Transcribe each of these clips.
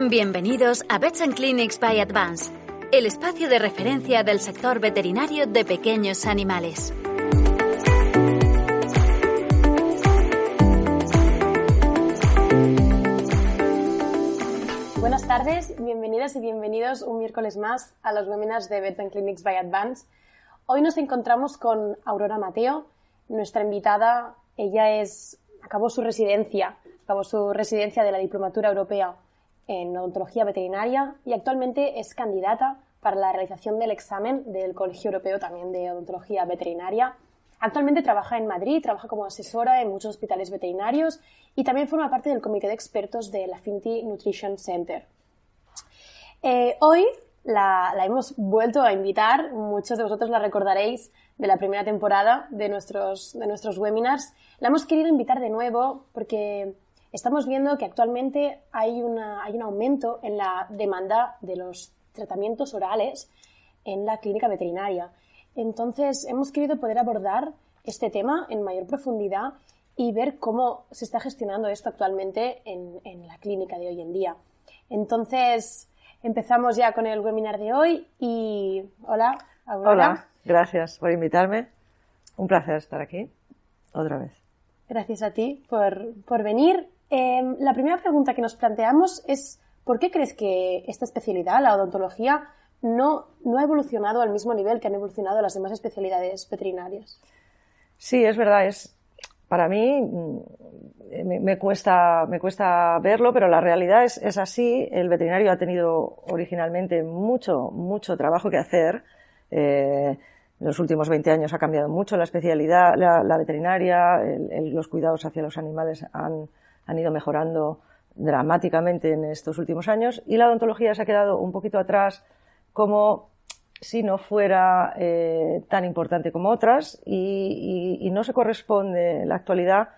Bienvenidos a Vets and Clinics by Advance, el espacio de referencia del sector veterinario de pequeños animales. Buenas tardes, bienvenidas y bienvenidos un miércoles más a los webinars de Vets and Clinics by Advance. Hoy nos encontramos con Aurora Mateo, nuestra invitada. Ella acabó su residencia de la Diplomatura Europea en Odontología Veterinaria y actualmente es candidata para la realización del examen del Colegio Europeo también de Odontología Veterinaria. Actualmente trabaja en Madrid, trabaja como asesora en muchos hospitales veterinarios y también forma parte del comité de expertos de la Affinity Nutrition Center. Hoy la hemos vuelto a invitar, muchos de vosotros la recordaréis de la primera temporada de nuestros webinars. La hemos querido invitar de nuevo porque estamos viendo que actualmente hay un aumento en la demanda de los tratamientos orales en la clínica veterinaria. Entonces, hemos querido poder abordar este tema en mayor profundidad y ver cómo se está gestionando esto actualmente en la clínica de hoy en día. Entonces, empezamos ya con el webinar de hoy y hola, Aurora. Hola, gracias por invitarme. Un placer estar aquí otra vez. Gracias a ti por venir. La primera pregunta que nos planteamos es ¿por qué crees que esta especialidad, la odontología, no ha evolucionado al mismo nivel que han evolucionado las demás especialidades veterinarias? Sí, es verdad. Para mí me cuesta verlo, pero la realidad es así. El veterinario ha tenido originalmente mucho trabajo que hacer. En los últimos 20 años ha cambiado mucho la especialidad, la veterinaria, los cuidados hacia los animales han ido mejorando dramáticamente en estos últimos años y la odontología se ha quedado un poquito atrás como si no fuera tan importante como otras y no se corresponde en la actualidad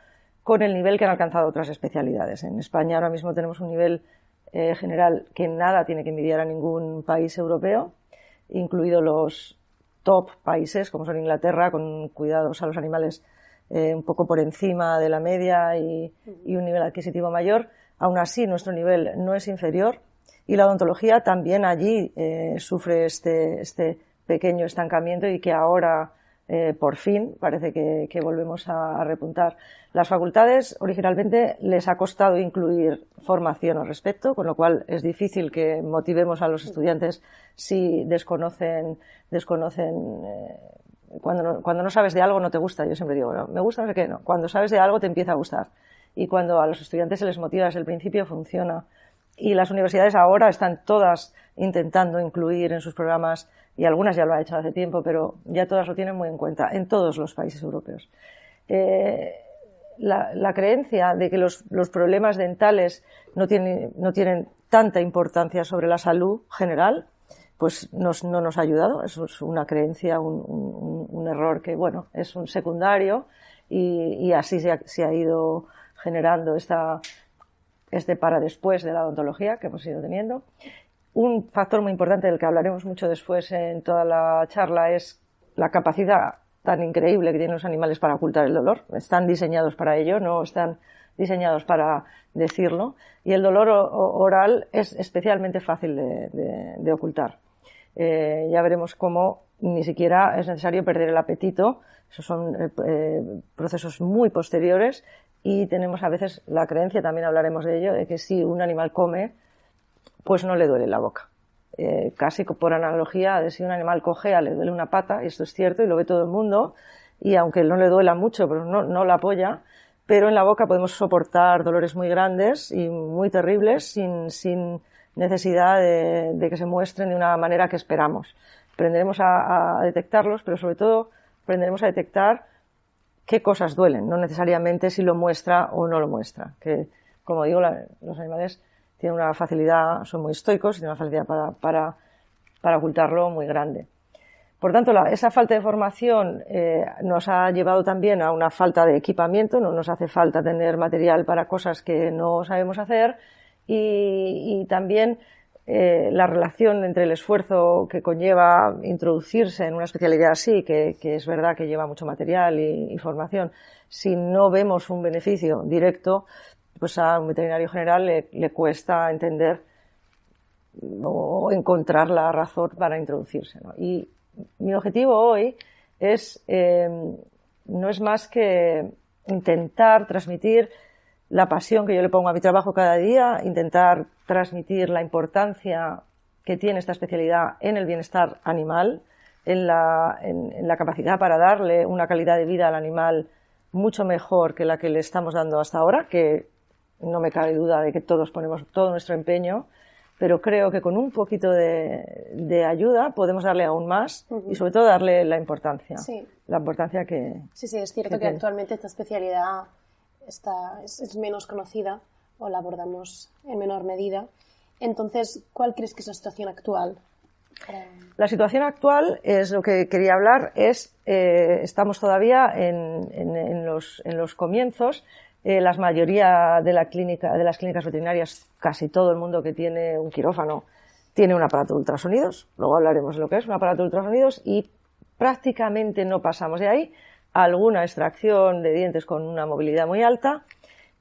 con el nivel que han alcanzado otras especialidades. En España ahora mismo tenemos un nivel general que nada tiene que envidiar a ningún país europeo, incluidos los top países como son Inglaterra, con cuidados a los animales un poco por encima de la media y un nivel adquisitivo mayor. Aún así, nuestro nivel no es inferior y la odontología también allí sufre este pequeño estancamiento y que ahora, por fin, parece que volvemos a repuntar. Las facultades originalmente les ha costado incluir formación al respecto, con lo cual es difícil que motivemos a los estudiantes si desconocen cuando no sabes de algo no te gusta. Yo siempre digo, bueno, me gusta no sé qué, no. Cuando sabes de algo te empieza a gustar. Y cuando a los estudiantes se les motiva desde el principio, funciona. Y las universidades ahora están todas intentando incluir en sus programas, y algunas ya lo han hecho hace tiempo, pero ya todas lo tienen muy en cuenta, en todos los países europeos. La creencia de que los problemas dentales no tienen tanta importancia sobre la salud general, pues no nos ha ayudado. Eso es una creencia, un error que, bueno, es un secundario y así se ha ido generando este para después de la odontología que hemos ido teniendo. Un factor muy importante del que hablaremos mucho después en toda la charla es la capacidad tan increíble que tienen los animales para ocultar el dolor. Están diseñados para ello, no están diseñados para decirlo. Y el dolor oral es especialmente fácil de ocultar. Ya veremos cómo ni siquiera es necesario perder el apetito. Esos son procesos muy posteriores y tenemos a veces la creencia, también hablaremos de ello, de que si un animal come, pues no le duele la boca. Casi por analogía de si un animal cojea le duele una pata, y esto es cierto y lo ve todo el mundo, y aunque no le duela mucho, pues no la apoya, pero en la boca podemos soportar dolores muy grandes y muy terribles sin necesidad de que se muestren de una manera que esperamos. Aprenderemos a detectarlos, pero sobre todo aprenderemos a detectar qué cosas duelen, no necesariamente si lo muestra o no lo muestra. Que, como digo, los animales tienen una facilidad, son muy estoicos y tienen una facilidad para ocultarlo muy grande. Por tanto, esa falta de formación nos ha llevado también a una falta de equipamiento. No nos hace falta tener material para cosas que no sabemos hacer y también la relación entre el esfuerzo que conlleva introducirse en una especialidad así, que es verdad que lleva mucho material y formación, si no vemos un beneficio directo, pues a un veterinario general le cuesta entender o encontrar la razón para introducirse, ¿no? Y mi objetivo hoy no es más que intentar transmitir la pasión que yo le pongo a mi trabajo cada día, intentar transmitir la importancia que tiene esta especialidad en el bienestar animal, en la capacidad para darle una calidad de vida al animal mucho mejor que la que le estamos dando hasta ahora, que no me cabe duda de que todos ponemos todo nuestro empeño, pero creo que con un poquito de ayuda podemos darle aún más y sobre todo darle la importancia. Sí. La importancia que... Sí, es cierto que actualmente esta especialidad es menos conocida o la abordamos en menor medida. Entonces, ¿cuál crees que es la situación actual? La situación actual es lo que quería hablar, estamos todavía en los comienzos. La mayoría de las clínicas veterinarias, casi todo el mundo que tiene un quirófano tiene un aparato de ultrasonidos, luego hablaremos de lo que es un aparato de ultrasonidos, y prácticamente no pasamos de ahí a alguna extracción de dientes con una movilidad muy alta,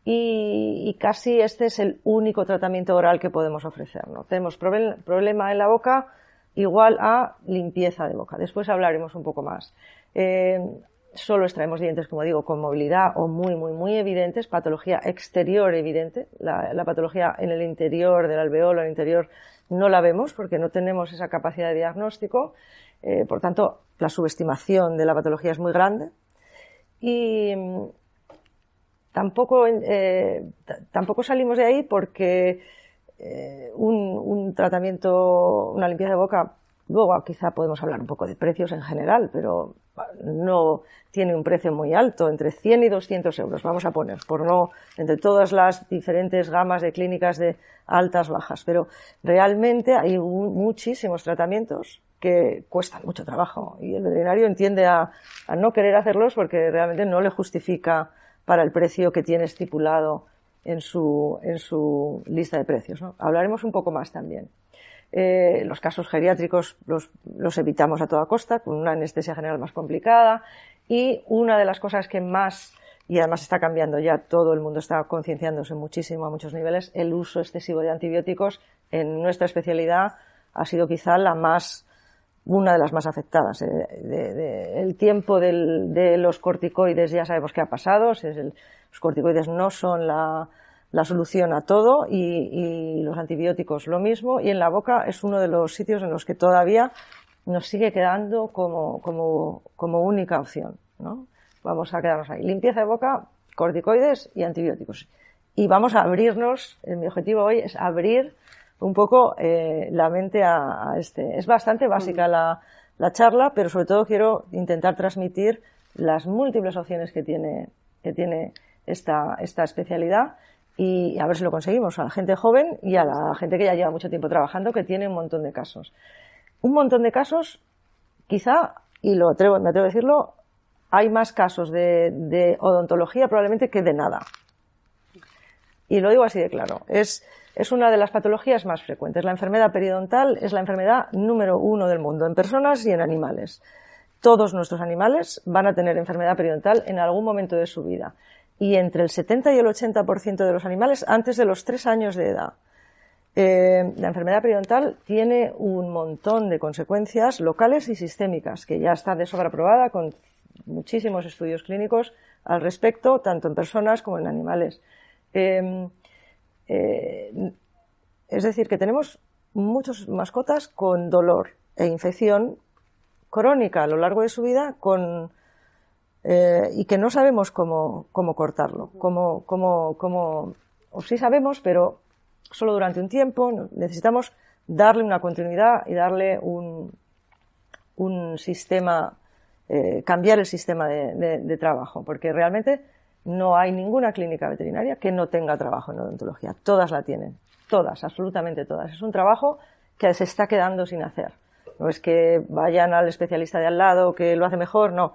y casi este es el único tratamiento oral que podemos ofrecer, ¿no? Tenemos problema en la boca igual a limpieza de boca. Después hablaremos un poco más. Solo extraemos dientes, como digo, con movilidad o muy, muy, muy evidentes, patología exterior evidente. La patología en el interior del alveolo, en el interior, no la vemos porque no tenemos esa capacidad de diagnóstico. Por tanto, la subestimación de la patología es muy grande. Y tampoco salimos de ahí porque un tratamiento, una limpieza de boca, luego quizá podemos hablar un poco de precios en general, pero no tiene un precio muy alto, entre 100 y 200 euros, vamos a poner, entre todas las diferentes gamas de clínicas de altas, bajas, pero realmente hay muchísimos tratamientos que cuestan mucho trabajo y el veterinario tiende a no querer hacerlos porque realmente no le justifica para el precio que tiene estipulado en su lista de precios, ¿no? Hablaremos un poco más también. Los casos geriátricos los evitamos a toda costa, con una anestesia general más complicada, y una de las cosas que más, y además está cambiando ya, todo el mundo está concienciándose muchísimo a muchos niveles, el uso excesivo de antibióticos en nuestra especialidad ha sido quizá una de las más afectadas. El tiempo de los corticoides ya sabemos qué ha pasado, los corticoides no son la solución a todo y los antibióticos lo mismo, y en la boca es uno de los sitios en los que todavía nos sigue quedando como única opción, ¿no? Vamos a quedarnos ahí. Limpieza de boca, corticoides y antibióticos. Y vamos a abrirnos, mi objetivo hoy es abrir un poco la mente a este. Es bastante básica la charla, pero sobre todo quiero intentar transmitir las múltiples opciones que tiene esta especialidad, y a ver si lo conseguimos a la gente joven y a la gente que ya lleva mucho tiempo trabajando, que tiene un montón de casos. Un montón de casos, quizá, y me atrevo a decirlo, hay más casos de odontología probablemente que de nada. Y lo digo así de claro. Es una de las patologías más frecuentes. La enfermedad periodontal es la enfermedad número 1 del mundo, en personas y en animales. Todos nuestros animales van a tener enfermedad periodontal en algún momento de su vida. Y entre el 70 y el 80% de los animales antes de los 3 años de edad. La enfermedad periodontal tiene un montón de consecuencias locales y sistémicas, que ya está de sobra probada con muchísimos estudios clínicos al respecto, tanto en personas como en animales. Es decir, que tenemos muchas mascotas con dolor e infección crónica a lo largo de su vida y que no sabemos cómo cortarlo, o sí sabemos, pero solo durante un tiempo. Necesitamos darle una continuidad y darle un sistema, cambiar el sistema de trabajo, porque realmente no hay ninguna clínica veterinaria que no tenga trabajo en odontología. Todas la tienen, todas, absolutamente todas. Es un trabajo que se está quedando sin hacer. No es que vayan al especialista de al lado que lo hace mejor, no.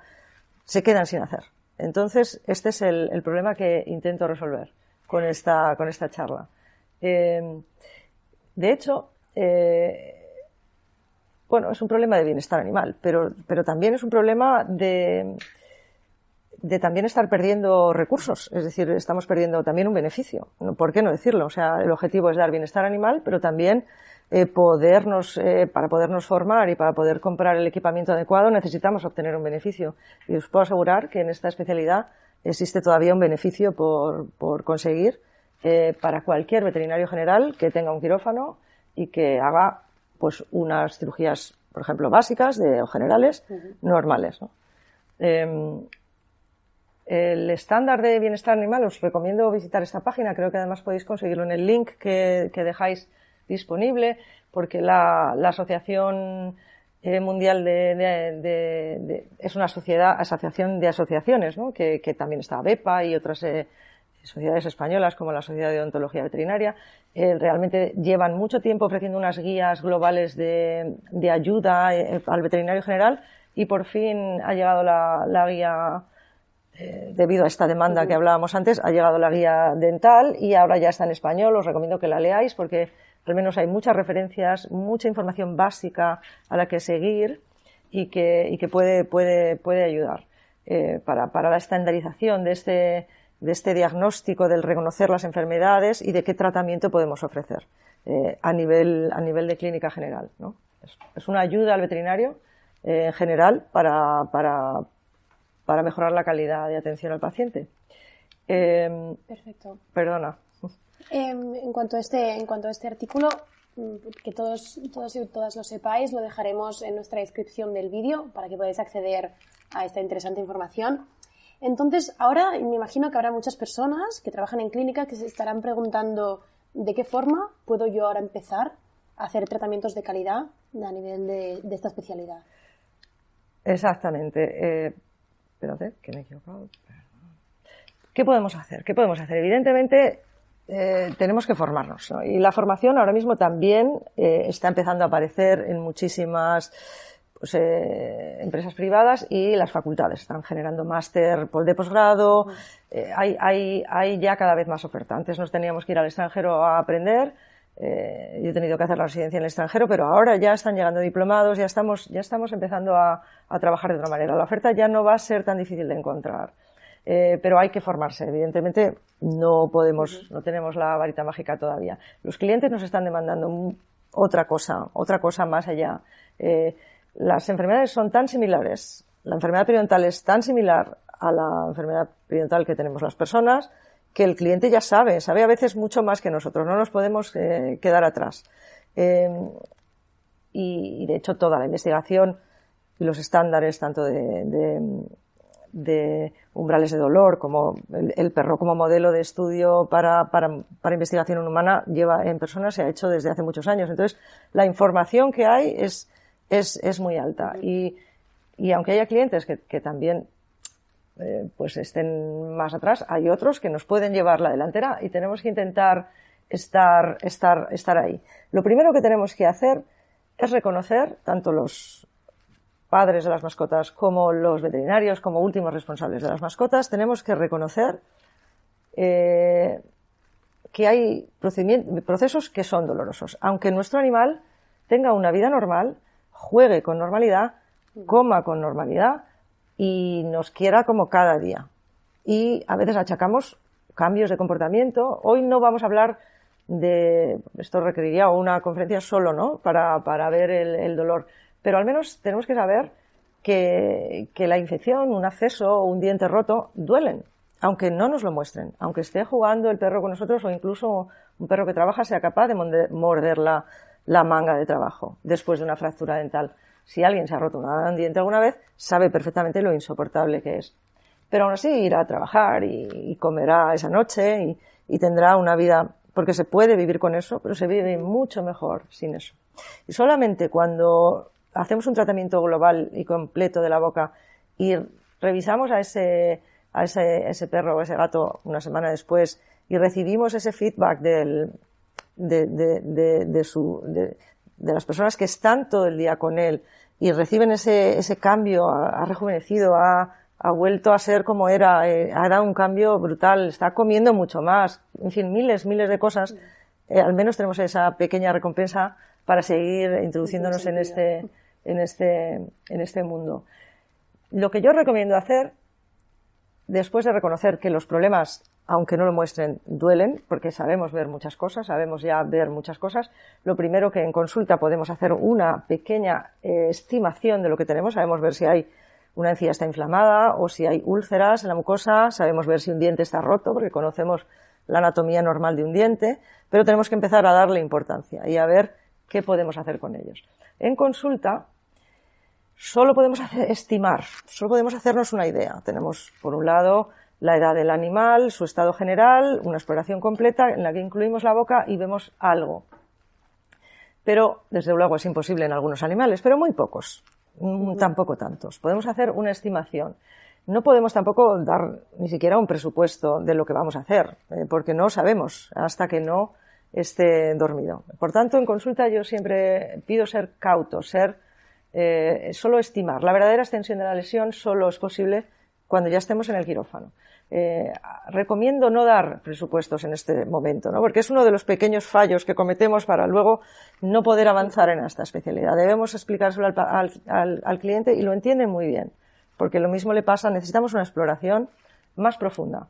Se quedan sin hacer. Entonces, este es el problema que intento resolver con esta charla. De hecho, bueno, es un problema de bienestar animal, pero también es un problema de de también estar perdiendo recursos, es decir, estamos perdiendo también un beneficio. ¿Por qué no decirlo? O sea, el objetivo es dar bienestar animal, pero también para podernos formar y para poder comprar el equipamiento adecuado necesitamos obtener un beneficio. Y os puedo asegurar que en esta especialidad existe todavía un beneficio por conseguir para cualquier veterinario general que tenga un quirófano y que haga pues unas cirugías, por ejemplo, básicas o generales, normales, ¿no? El estándar de bienestar animal, os recomiendo visitar esta página, creo que además podéis conseguirlo en el link que dejáis disponible, porque la Asociación Mundial es una asociación de asociaciones, ¿no? que también está BEPA y otras sociedades españolas como la Sociedad de Odontología Veterinaria. Realmente llevan mucho tiempo ofreciendo unas guías globales de ayuda al veterinario general y por fin ha llegado la guía, debido a esta demanda que hablábamos antes, ha llegado la guía dental y ahora ya está en español. Os recomiendo que la leáis porque al menos hay muchas referencias, mucha información básica a la que seguir y que puede ayudar para la estandarización de este diagnóstico, del reconocer las enfermedades y de qué tratamiento podemos ofrecer a nivel de clínica general, ¿no? Es una ayuda al veterinario en general para mejorar la calidad de atención al paciente. Perfecto. Perdona. En cuanto a este artículo, que todos y todas lo sepáis, lo dejaremos en nuestra descripción del vídeo para que podáis acceder a esta interesante información. Entonces, ahora me imagino que habrá muchas personas que trabajan en clínica que se estarán preguntando ¿de qué forma puedo yo ahora empezar a hacer tratamientos de calidad a nivel de esta especialidad? Exactamente. Espérate, que me he equivocado. ¿Qué podemos hacer? Evidentemente, tenemos que formarnos, ¿no? Y la formación ahora mismo también está empezando a aparecer en muchísimas empresas privadas y las facultades están generando máster de posgrado. Hay ya cada vez más oferta. Antes nos teníamos que ir al extranjero a aprender. Yo he tenido que hacer la residencia en el extranjero, pero ahora ya están llegando diplomados, ya estamos empezando a trabajar de otra manera. La oferta ya no va a ser tan difícil de encontrar. Pero hay que formarse. Evidentemente no tenemos la varita mágica todavía. Los clientes nos están demandando otra cosa más allá. Las enfermedades son tan similares. La enfermedad periodontal es tan similar a la enfermedad periodontal que tenemos las personas que el cliente ya sabe a veces mucho más que nosotros. No nos podemos quedar atrás. Y de hecho toda la investigación y los estándares tanto de umbrales de dolor como el perro como modelo de estudio para investigación humana en personas se ha hecho desde hace muchos años. Entonces la información que hay es muy alta y aunque haya clientes que también pues estén más atrás, hay otros que nos pueden llevar la delantera y tenemos que intentar estar ahí. Lo primero que tenemos que hacer es reconocer tanto los padres de las mascotas como los veterinarios como últimos responsables de las mascotas. Tenemos que reconocer que hay procesos que son dolorosos. Aunque nuestro animal tenga una vida normal, juegue con normalidad, coma con normalidad y nos quiera como cada día. Y a veces achacamos cambios de comportamiento. Hoy no vamos a hablar esto requeriría una conferencia solo, ¿no? Para ver el dolor. Pero al menos tenemos que saber que la infección, un absceso o un diente roto duelen, aunque no nos lo muestren, aunque esté jugando el perro con nosotros o incluso un perro que trabaja sea capaz de morder la manga de trabajo después de una fractura dental. Si alguien se ha roto un diente alguna vez, sabe perfectamente lo insoportable que es. Pero aún así irá a trabajar y comerá esa noche y tendrá una vida, porque se puede vivir con eso, pero se vive mucho mejor sin eso. Y solamente cuando hacemos un tratamiento global y completo de la boca y revisamos a ese perro o ese gato una semana después y recibimos ese feedback de las personas que están todo el día con él y reciben ese cambio, ha rejuvenecido, ha vuelto a ser como era, ha dado un cambio brutal, está comiendo mucho más, en fin, miles de cosas, al menos tenemos esa pequeña recompensa para seguir introduciéndonos en este mundo. Lo que yo recomiendo hacer después de reconocer que los problemas, aunque no lo muestren, duelen, porque sabemos ver muchas cosas, sabemos ya ver muchas cosas, lo primero que en consulta podemos hacer una pequeña estimación de lo que tenemos, sabemos ver si hay una encía está inflamada o si hay úlceras en la mucosa, sabemos ver si un diente está roto, porque conocemos la anatomía normal de un diente, pero tenemos que empezar a darle importancia y a ver qué podemos hacer con ellos. En consulta solo podemos estimar, solo podemos hacernos una idea. Tenemos, por un lado, la edad del animal, su estado general, una exploración completa en la que incluimos la boca y vemos algo. Pero, desde luego, es imposible en algunos animales, pero muy pocos. Tampoco tantos. Podemos hacer una estimación. No podemos tampoco dar ni siquiera un presupuesto de lo que vamos a hacer, porque no sabemos hasta que no esté dormido. Por tanto, en consulta yo siempre pido ser cauto, solo estimar. La verdadera extensión de la lesión solo es posible cuando ya estemos en el quirófano. Recomiendo no dar presupuestos en este momento, ¿no? Porque es uno de los pequeños fallos que cometemos para luego no poder avanzar en esta especialidad. Debemos explicárselo al cliente y lo entiende muy bien, porque lo mismo le pasa, necesitamos una exploración más profunda,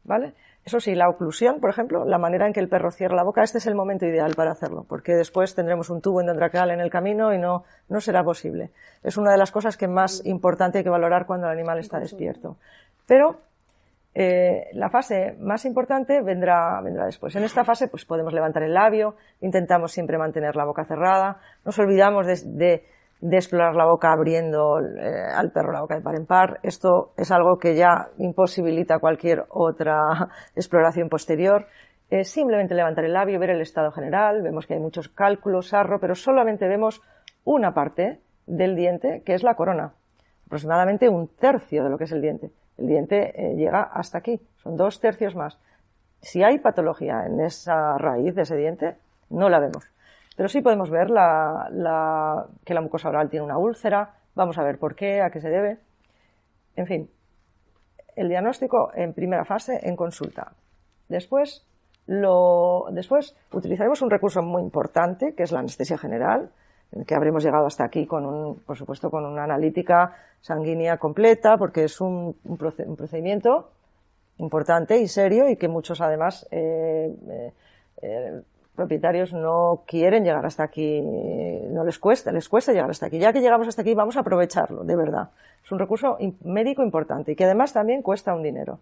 ¿vale? Eso sí, la oclusión, por ejemplo, la manera en que el perro cierra la boca, este es el momento ideal para hacerlo, porque después tendremos un tubo endotraqueal en el camino y no será posible. Es una de las cosas que más importante hay que valorar cuando el animal está despierto. Pero la fase más importante vendrá después. En esta fase pues podemos levantar el labio, intentamos siempre mantener la boca cerrada, nos olvidamos de explorar la boca abriendo al perro la boca de par en par. Esto es algo que ya imposibilita cualquier otra exploración posterior. Simplemente levantar el labio, ver el estado general, vemos que hay muchos cálculos, sarro, pero solamente vemos una parte del diente, que es la corona, aproximadamente 1/3 de lo que es el diente. El diente llega hasta aquí, son 2/3 más. Si hay patología en esa raíz de ese diente, no la vemos. Pero sí podemos ver que la mucosa oral tiene una úlcera, vamos a ver por qué, a qué se debe. En fin, el diagnóstico en primera fase en consulta. Después utilizaremos un recurso muy importante, que es la anestesia general, en el que habremos llegado hasta aquí por supuesto, con una analítica sanguínea completa, porque es un procedimiento importante y serio y que muchos, además, propietarios no quieren llegar hasta aquí, les cuesta llegar hasta aquí. Ya que llegamos hasta aquí, vamos a aprovecharlo, de verdad. Es un recurso médico importante y que además también cuesta un dinero.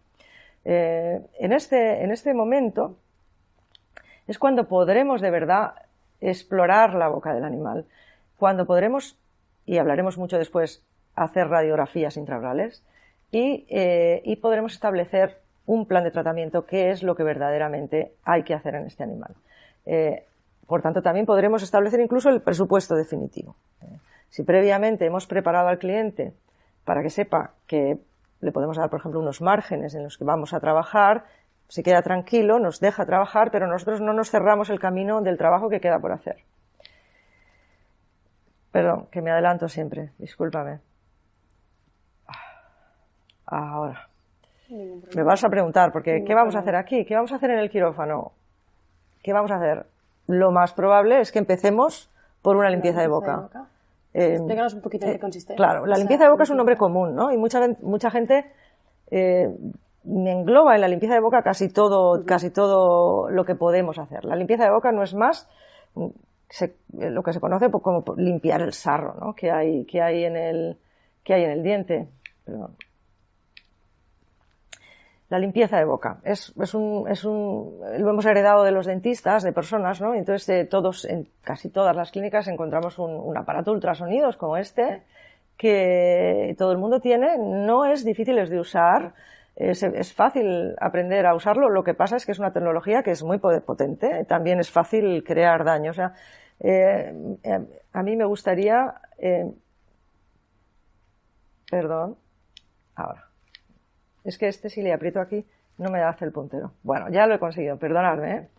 En este momento es cuando podremos de verdad explorar la boca del animal, cuando podremos, y hablaremos mucho después, hacer radiografías intraorales y podremos establecer un plan de tratamiento, que es lo que verdaderamente hay que hacer en este animal. Por tanto, también podremos establecer incluso el presupuesto definitivo. Si previamente hemos preparado al cliente para que sepa que le podemos dar, por ejemplo, unos márgenes en los que vamos a trabajar, se queda tranquilo, nos deja trabajar, pero nosotros no nos cerramos el camino del trabajo que queda por hacer. Perdón, que me adelanto siempre, discúlpame. Ahora, me vas a preguntar, porque ¿qué vamos a hacer aquí? ¿Qué vamos a hacer en el quirófano? ¿Qué vamos a hacer? Lo más probable es que empecemos por una limpieza de boca. Explícanos un poquito de qué consiste. Claro, la limpieza de boca es un nombre común, ¿no? Y mucha gente me engloba en la limpieza de boca casi todo lo que podemos hacer. La limpieza de boca no es más lo que se conoce como limpiar el sarro, ¿no? que hay en el diente. Perdón. La limpieza de boca lo hemos heredado de los dentistas, de personas, ¿no? Entonces en casi todas las clínicas encontramos un aparato ultrasonidos como este, que todo el mundo tiene, no es difícil de usar, es fácil aprender a usarlo, lo que pasa es que es una tecnología que es muy potente, también es fácil crear daño. O sea, a mí me gustaría, perdón, ahora. Es que si le aprieto aquí no me hace el puntero. Bueno, ya lo he conseguido, perdonadme.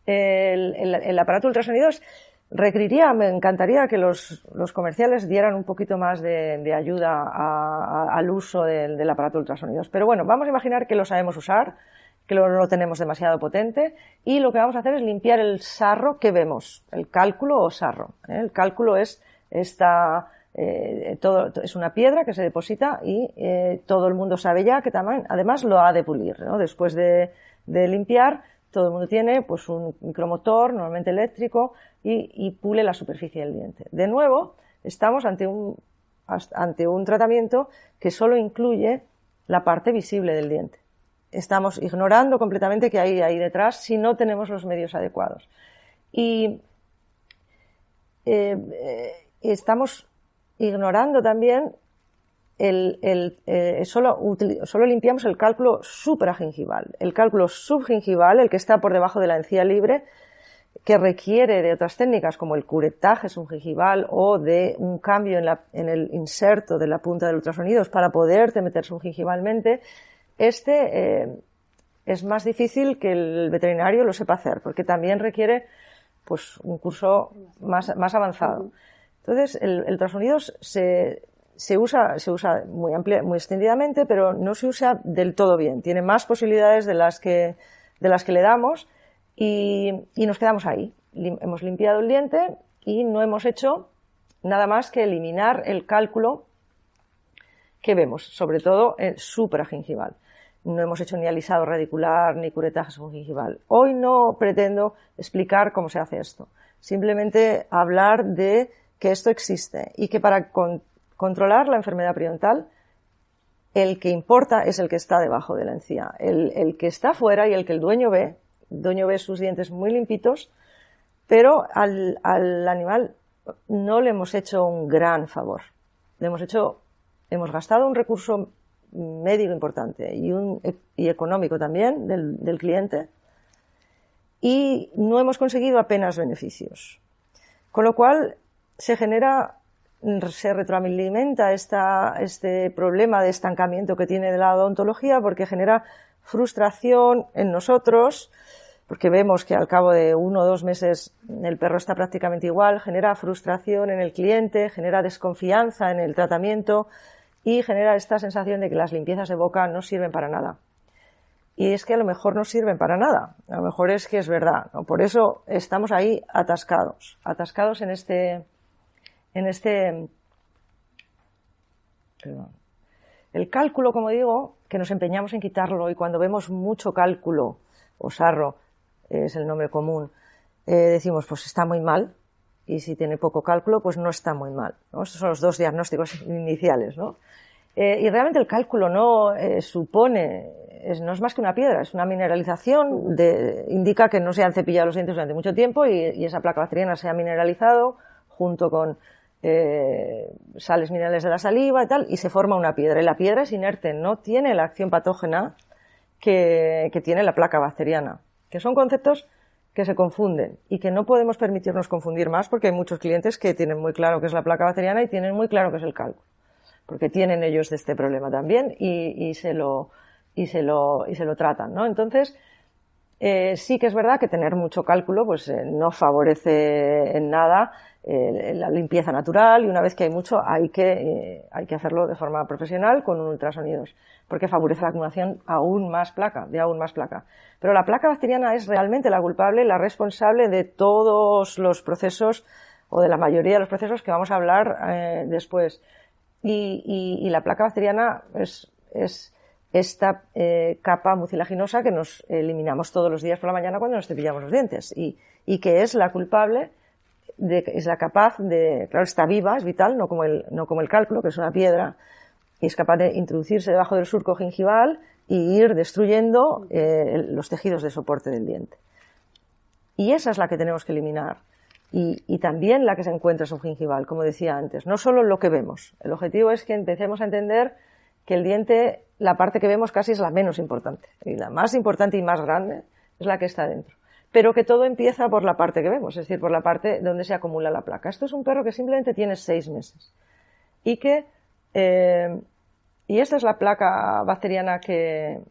El aparato ultrasonidos requeriría, me encantaría que los comerciales dieran un poquito más de ayuda al uso del aparato ultrasonidos. Pero bueno, vamos a imaginar que lo sabemos usar, que lo tenemos demasiado potente y lo que vamos a hacer es limpiar el sarro que vemos, el cálculo o sarro. El cálculo es esta Es una piedra que se deposita y todo el mundo sabe ya que también, además lo ha de pulir, ¿no? Después de limpiar, todo el mundo tiene pues un micromotor, normalmente eléctrico, y pule la superficie del diente. De nuevo, estamos ante un tratamiento que solo incluye la parte visible del diente. Estamos ignorando completamente qué hay ahí detrás si no tenemos los medios adecuados. Y estamos ignorando también solo limpiamos el cálculo supragingival. El cálculo subgingival, el que está por debajo de la encía libre, que requiere de otras técnicas como el curetaje subgingival o de un cambio en el inserto de la punta del ultrasonidos para poderte meter subgingivalmente, es más difícil que el veterinario lo sepa hacer, porque también requiere pues un curso más avanzado. Entonces, el ultrasonidos se usa muy extendidamente, pero no se usa del todo bien. Tiene más posibilidades de las que le damos y nos quedamos ahí. Hemos limpiado el diente y no hemos hecho nada más que eliminar el cálculo que vemos, sobre todo el supragingival. No hemos hecho ni alisado radicular ni curetaje subgingival. Hoy no pretendo explicar cómo se hace esto. Simplemente hablar de que esto existe y que para controlar la enfermedad periodontal, el que importa es el que está debajo de la encía. El que está fuera y el que el dueño ve sus dientes muy limpitos, pero al animal no le hemos hecho un gran favor. Hemos gastado un recurso médico importante y económico también del cliente y no hemos conseguido apenas beneficios. Con lo cual se retroalimenta este problema de estancamiento que tiene de la odontología, porque genera frustración en nosotros, porque vemos que al cabo de 1 o 2 meses el perro está prácticamente igual, genera frustración en el cliente, genera desconfianza en el tratamiento y genera esta sensación de que las limpiezas de boca no sirven para nada. Y es que a lo mejor no sirven para nada, a lo mejor es que es verdad, ¿no? Por eso estamos ahí atascados en este perdón. El cálculo, como digo, que nos empeñamos en quitarlo, y cuando vemos mucho cálculo, o sarro, es el nombre común, decimos, pues está muy mal, y si tiene poco cálculo, pues no está muy mal, ¿no? Estos son los 2 diagnósticos iniciales, ¿no? Y realmente el cálculo no es más que una piedra, es una mineralización, indica que no se han cepillado los dientes durante mucho tiempo y esa placa bacteriana se ha mineralizado junto con sales minerales de la saliva y tal, y se forma una piedra. Y la piedra es inerte, no tiene la acción patógena que tiene la placa bacteriana, que son conceptos que se confunden y que no podemos permitirnos confundir más, porque hay muchos clientes que tienen muy claro qué es la placa bacteriana y tienen muy claro qué es el cálculo, porque tienen ellos este problema también y se lo tratan, ¿no? Entonces, sí que es verdad que tener mucho cálculo pues no favorece en nada la limpieza natural, y una vez que hay mucho hay que hacerlo de forma profesional con un ultrasonidos, porque favorece la acumulación de aún más placa. Pero la placa bacteriana es realmente la culpable, la responsable de todos los procesos, o de la mayoría de los procesos que vamos a hablar después. Y la placa bacteriana es esta capa mucilaginosa que nos eliminamos todos los días por la mañana cuando nos cepillamos los dientes, y que es la culpable, es la capaz de, claro, está viva, es vital, no como el cálculo, que es una piedra, y es capaz de introducirse debajo del surco gingival y ir destruyendo los tejidos de soporte del diente. Y esa es la que tenemos que eliminar. Y también la que se encuentra subgingival, como decía antes. No solo lo que vemos. El objetivo es que empecemos a entender que el diente, la parte que vemos casi es la menos importante. Y la más importante y más grande es la que está dentro. Pero que todo empieza por la parte que vemos, es decir, por la parte donde se acumula la placa. Esto es un perro que simplemente tiene 6 meses. Y esta es la placa bacteriana que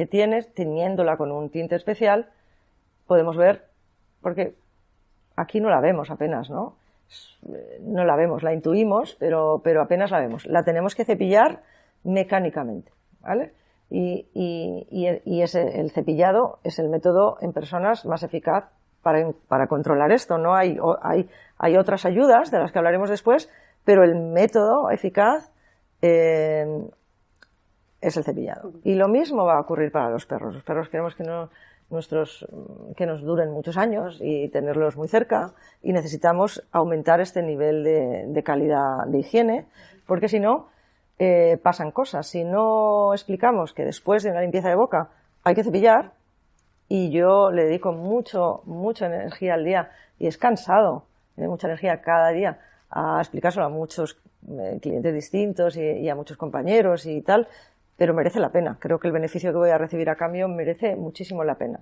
tienes, teniéndola con un tinte especial, podemos ver, porque aquí no la vemos apenas, ¿no? No la vemos, la intuimos, pero apenas la vemos. La tenemos que cepillar mecánicamente, ¿vale? Y el cepillado es el método en personas más eficaz para controlar esto, ¿no? Hay otras ayudas de las que hablaremos después, pero el método eficaz es el cepillado. Y lo mismo va a ocurrir para los perros. Los perros queremos que nos duren muchos años y tenerlos muy cerca, y necesitamos aumentar este nivel de calidad de higiene, porque si no, pasan cosas. Si no explicamos que después de una limpieza de boca hay que cepillar, y yo le dedico mucha energía al día, y es cansado, mucha energía cada día, a explicárselo a muchos clientes distintos y a muchos compañeros y tal, pero merece la pena. Creo que el beneficio que voy a recibir a cambio merece muchísimo la pena.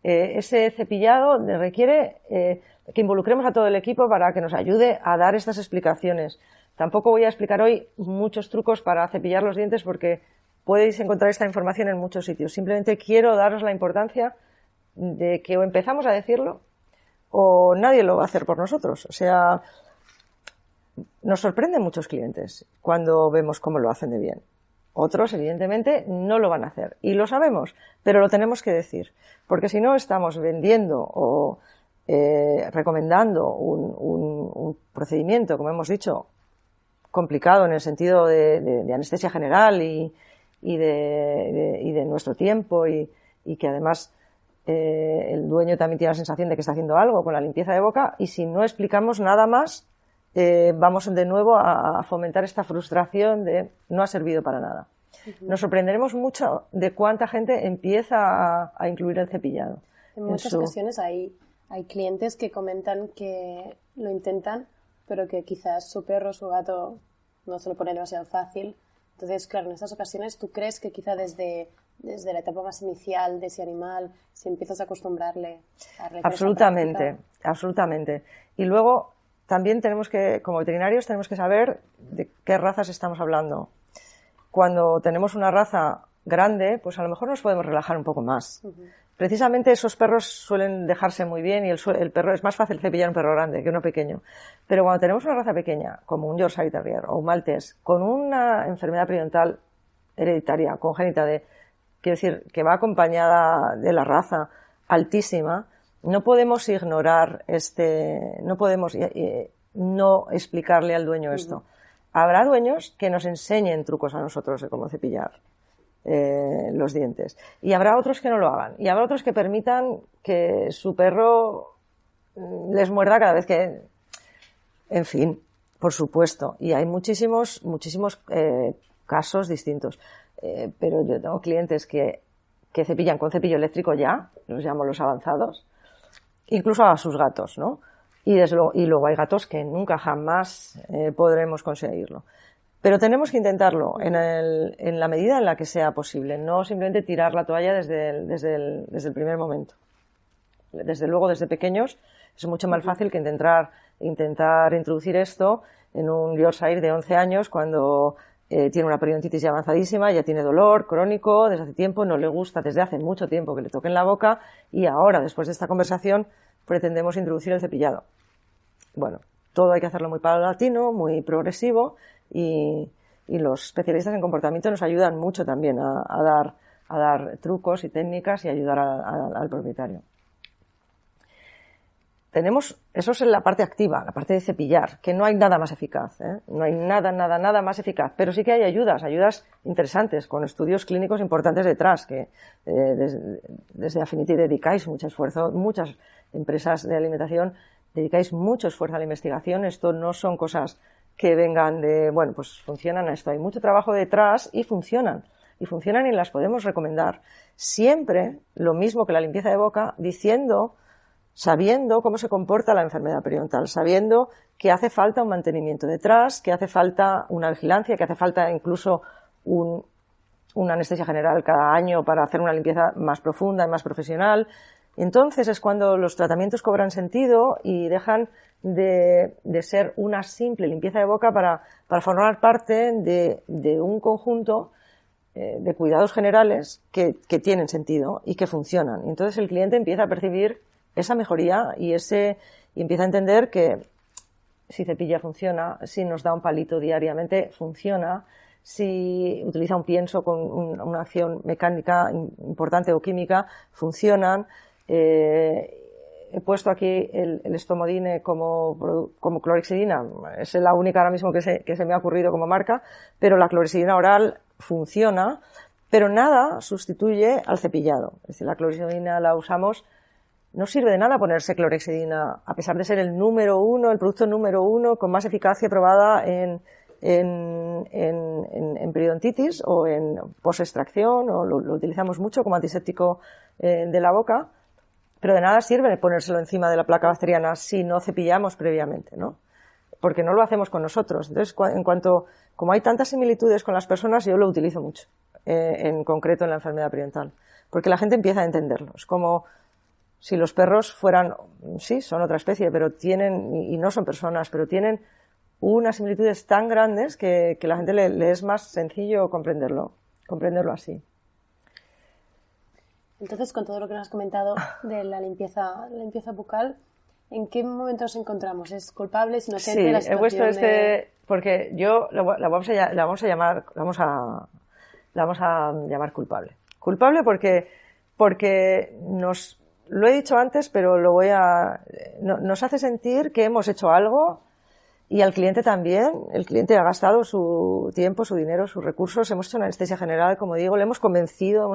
Ese cepillado requiere que involucremos a todo el equipo para que nos ayude a dar estas explicaciones. Tampoco voy a explicar hoy muchos trucos para cepillar los dientes, porque podéis encontrar esta información en muchos sitios. Simplemente quiero daros la importancia de que o empezamos a decirlo o nadie lo va a hacer por nosotros. O sea, nos sorprenden muchos clientes cuando vemos cómo lo hacen de bien. Otros, evidentemente, no lo van a hacer. Y lo sabemos, pero lo tenemos que decir. Porque si no, estamos vendiendo o recomendando un procedimiento, como hemos dicho, complicado en el sentido de anestesia general y de nuestro tiempo, y que además el dueño también tiene la sensación de que está haciendo algo con la limpieza de boca, y si no explicamos nada más, vamos de nuevo a fomentar esta frustración de no ha servido para nada. Nos sorprenderemos mucho de cuánta gente empieza a incluir el cepillado. En muchas ocasiones hay clientes que comentan que lo intentan, pero que quizás su perro o su gato no se lo pone demasiado fácil. Entonces, claro, en estas ocasiones, ¿tú crees que quizá desde la etapa más inicial de ese animal, si empiezas a acostumbrarle a realizar Absolutamente, absolutamente. Y luego también como veterinarios, tenemos que saber de qué razas estamos hablando. Cuando tenemos una raza grande, pues a lo mejor nos podemos relajar un poco más. Precisamente esos perros suelen dejarse muy bien, y el perro es más fácil cepillar un perro grande que uno pequeño. Pero cuando tenemos una raza pequeña, como un Yorkshire Terrier o un Maltés, con una enfermedad periodontal hereditaria, congénita, quiero decir, que va acompañada de la raza altísima, no podemos ignorar no podemos no explicarle al dueño esto. Habrá dueños que nos enseñen trucos a nosotros de cómo cepillar los dientes, y habrá otros que no lo hagan, y habrá otros que permitan que su perro les muerda cada vez que... En fin, por supuesto, y hay muchísimos casos distintos, pero yo tengo clientes que cepillan con cepillo eléctrico ya, los llamo los avanzados, incluso a sus gatos, ¿no? Y luego hay gatos que nunca jamás podremos conseguirlo. Pero tenemos que intentarlo en la medida en la que sea posible, no simplemente tirar la toalla desde el primer momento. Desde luego, desde pequeños es mucho más fácil que intentar introducir esto en un Yorkshire de 11 años cuando tiene una periodontitis ya avanzadísima, ya tiene dolor crónico desde hace tiempo, no le gusta desde hace mucho tiempo que le toquen la boca, y ahora, después de esta conversación, pretendemos introducir el cepillado. Bueno, todo hay que hacerlo muy paulatino, muy progresivo, y los especialistas en comportamiento nos ayudan mucho también a dar trucos y técnicas y ayudar al propietario. Eso es en la parte activa, la parte de cepillar, que no hay nada más eficaz, ¿eh? No hay nada más eficaz, pero sí que hay ayudas interesantes, con estudios clínicos importantes detrás, que desde Affinity dedicáis mucho esfuerzo, muchas empresas de alimentación dedicáis mucho esfuerzo a la investigación. Esto no son cosas que vengan bueno, pues funcionan esto, hay mucho trabajo detrás y funcionan y las podemos recomendar. Siempre lo mismo que la limpieza de boca, sabiendo cómo se comporta la enfermedad periodontal, sabiendo que hace falta un mantenimiento detrás, que hace falta una vigilancia, que hace falta incluso una anestesia general cada año para hacer una limpieza más profunda y más profesional. Entonces es cuando los tratamientos cobran sentido y dejan de ser una simple limpieza de boca para formar parte de un conjunto de cuidados generales que tienen sentido y que funcionan. Y entonces el cliente empieza a percibir esa mejoría y empieza a entender que si cepilla funciona, si nos da un palito diariamente funciona, si utiliza un pienso con una acción mecánica importante o química funcionan. he puesto aquí el Estomodine como clorhexidina. Es la única ahora mismo que se me ha ocurrido como marca, pero la clorhexidina oral funciona, pero nada sustituye al cepillado. Es decir, la clorhexidina la usamos, no sirve de nada ponerse clorhexidina, a pesar de ser el producto número uno con más eficacia probada en periodontitis o en posextracción, o lo utilizamos mucho como antiséptico de la boca, pero de nada sirve ponérselo encima de la placa bacteriana si no cepillamos previamente, ¿no? Porque no lo hacemos con nosotros. Entonces, como hay tantas similitudes con las personas, yo lo utilizo mucho, en concreto en la enfermedad periodontal, porque la gente empieza a entenderlo. Es como si los perros fueran, sí, son otra especie, pero tienen, y no son personas, pero tienen unas similitudes tan grandes que la gente le es más sencillo comprenderlo así. Entonces, con todo lo que nos has comentado de la limpieza bucal, ¿en qué momento nos encontramos? ¿Es culpable, es inocente? Sí, la situación he puesto porque yo la vamos a llamar culpable. Culpable porque lo he dicho antes, pero nos hace sentir que hemos hecho algo. Y al cliente también. El cliente ha gastado su tiempo, su dinero, sus recursos. Hemos hecho una anestesia general, como digo, le hemos convencido,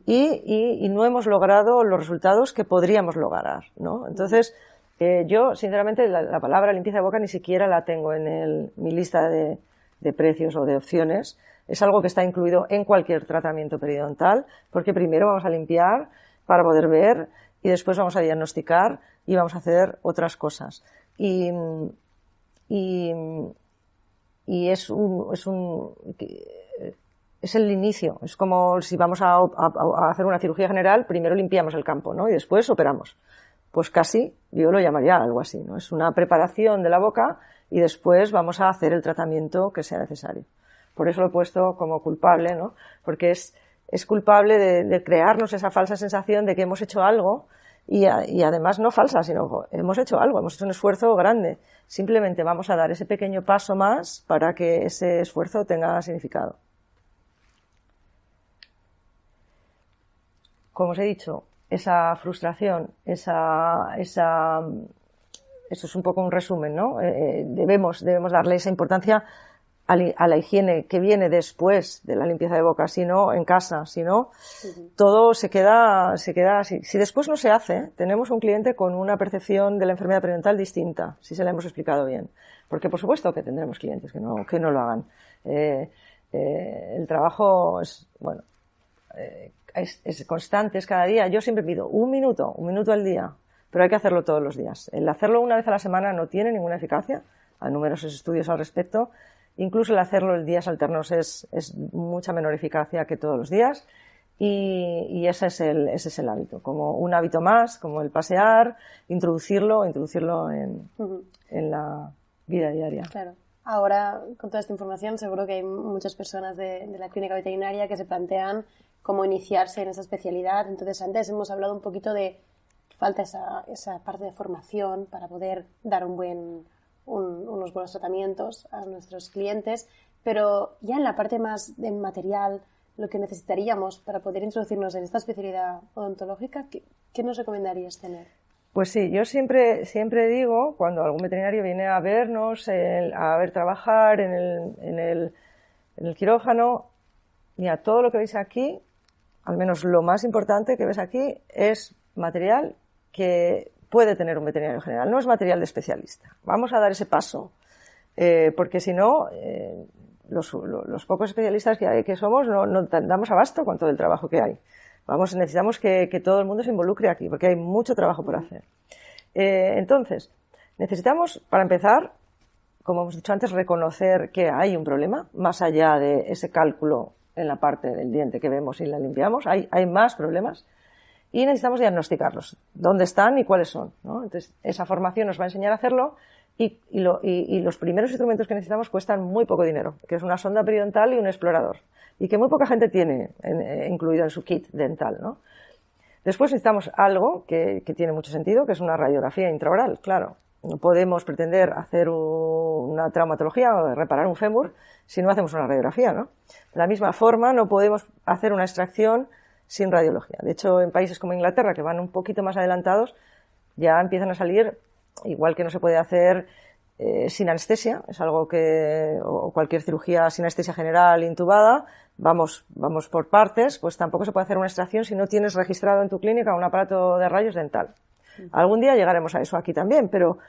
y no hemos logrado los resultados que podríamos lograr, ¿no? Entonces, yo, sinceramente, la palabra limpieza de boca ni siquiera la tengo en mi lista de precios o de opciones. Es algo que está incluido en cualquier tratamiento periodontal, porque primero vamos a limpiar para poder ver y después vamos a diagnosticar y vamos a hacer otras cosas. Y es el inicio. Es como si vamos a hacer una cirugía general, primero limpiamos el campo, ¿no? Y después operamos. Pues casi, yo lo llamaría algo así, ¿no? Es una preparación de la boca y después vamos a hacer el tratamiento que sea necesario. Por eso lo he puesto como culpable, ¿no? Porque es culpable de crearnos esa falsa sensación de que hemos hecho algo. Y además no falsa, sino hemos hecho algo, hemos hecho un esfuerzo grande. Simplemente vamos a dar ese pequeño paso más para que ese esfuerzo tenga significado. Como os he dicho, esa frustración, eso es un poco un resumen, ¿no? Debemos darle esa importancia a la higiene que viene después de la limpieza de boca, si no, en casa, si no, todo se queda así. Si después no se hace, tenemos un cliente con una percepción de la enfermedad periodontal distinta, si se la hemos explicado bien. Porque por supuesto que tendremos clientes que no lo hagan. El trabajo es constante, es cada día. Yo siempre pido un minuto al día, pero hay que hacerlo todos los días. El hacerlo una vez a la semana no tiene ninguna eficacia. Hay numerosos estudios al respecto. Incluso el hacerlo en días alternos es mucha menor eficacia que todos los días, y ese es el hábito, como un hábito más, como el pasear, introducirlo en la vida diaria. Claro. Ahora, con toda esta información, seguro que hay muchas personas de la clínica veterinaria que se plantean cómo iniciarse en esa especialidad. Entonces, antes hemos hablado un poquito de falta esa parte de formación para poder dar unos buenos tratamientos a nuestros clientes, pero ya en la parte más de material, lo que necesitaríamos para poder introducirnos en esta especialidad odontológica, ¿qué nos recomendarías tener? Pues sí, yo siempre digo, cuando algún veterinario viene a vernos, a ver trabajar en el quirófano, mira, todo lo que veis aquí, al menos lo más importante que ves aquí, es material que puede tener un veterinario general, no es material de especialista. Vamos a dar ese paso, porque si no, los pocos especialistas que somos no damos abasto con todo el trabajo que hay. Necesitamos que todo el mundo se involucre aquí, porque hay mucho trabajo por hacer. Entonces, necesitamos, para empezar, como hemos dicho antes, reconocer que hay un problema, más allá de ese cálculo en la parte del diente que vemos y la limpiamos, hay más problemas. Y necesitamos diagnosticarlos, dónde están y cuáles son, ¿no? Entonces, esa formación nos va a enseñar a hacerlo y los primeros instrumentos que necesitamos cuestan muy poco dinero, que es una sonda periodontal y un explorador, y que muy poca gente tiene incluido en su kit dental, ¿no? Después necesitamos algo que tiene mucho sentido, que es una radiografía intraoral, claro. No podemos pretender hacer una traumatología o reparar un fémur si no hacemos una radiografía, ¿no? De la misma forma, no podemos hacer una extracción sin radiología. De hecho, en países como Inglaterra, que van un poquito más adelantados, ya empiezan a salir, igual que no se puede hacer sin anestesia, es algo que, o cualquier cirugía sin anestesia general intubada, vamos por partes, pues tampoco se puede hacer una extracción si no tienes registrado en tu clínica un aparato de rayos dental. Algún día llegaremos a eso aquí también, pero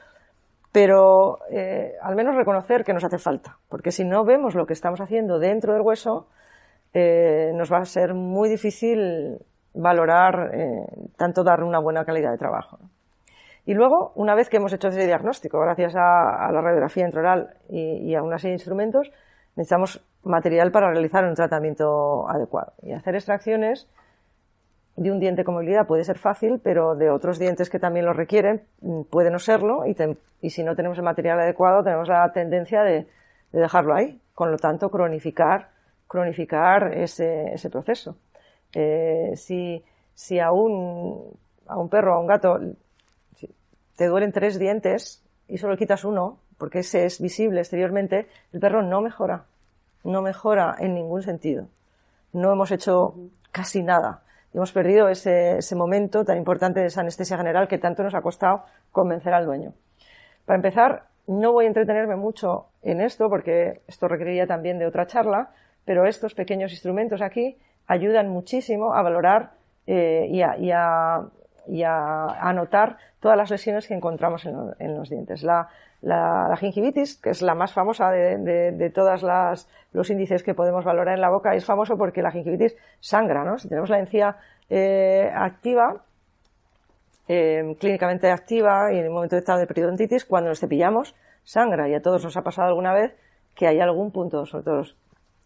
al menos reconocer que nos hace falta, porque si no vemos lo que estamos haciendo dentro del hueso, nos va a ser muy difícil valorar, tanto dar una buena calidad de trabajo, ¿no? Y luego, una vez que hemos hecho ese diagnóstico, gracias a la radiografía intraoral y a una serie de instrumentos, necesitamos material para realizar un tratamiento adecuado. Y hacer extracciones de un diente con movilidad puede ser fácil, pero de otros dientes que también lo requieren puede no serlo, y si no tenemos el material adecuado tenemos la tendencia de dejarlo ahí. Con lo tanto, cronificar ese proceso. Si a un perro o a un gato te duelen 3 dientes y solo quitas uno, porque ese es visible exteriormente, el perro no mejora en ningún sentido. No hemos hecho casi nada. Hemos perdido ese momento tan importante de esa anestesia general que tanto nos ha costado convencer al dueño. Para empezar, no voy a entretenerme mucho en esto, porque esto requeriría también de otra charla, pero estos pequeños instrumentos aquí ayudan muchísimo a valorar y a notar todas las lesiones que encontramos en los dientes. La gingivitis, que es la más famosa de todos los índices que podemos valorar en la boca, es famoso porque la gingivitis sangra, ¿no? Si tenemos la encía activa, clínicamente activa y en el momento de estado de periodontitis, cuando nos cepillamos, sangra, y a todos nos ha pasado alguna vez que hay algún punto, sobre todo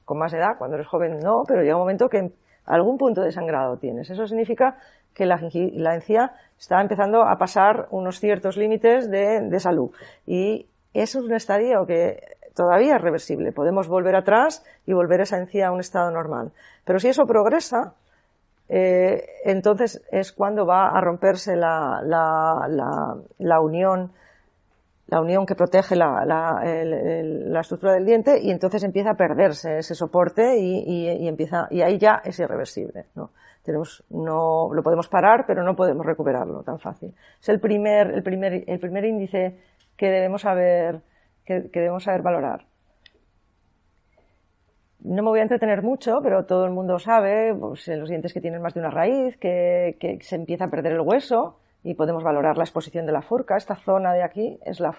con más edad, cuando eres joven no, pero llega un momento que algún punto de sangrado tienes. Eso significa que la encía está empezando a pasar unos ciertos límites de salud. Y eso es un estadio que todavía es reversible. Podemos volver atrás y volver esa encía a un estado normal. Pero si eso progresa, entonces es cuando va a romperse la unión que protege la estructura del diente, y entonces empieza a perderse ese soporte y ahí ya es irreversible, ¿no? Lo podemos parar, pero no podemos recuperarlo tan fácil. Es el primer índice que debemos saber valorar. No me voy a entretener mucho, pero todo el mundo sabe, pues, los dientes que tienen más de una raíz, que se empieza a perder el hueso, y podemos valorar la exposición de la furca. Esta zona de aquí es la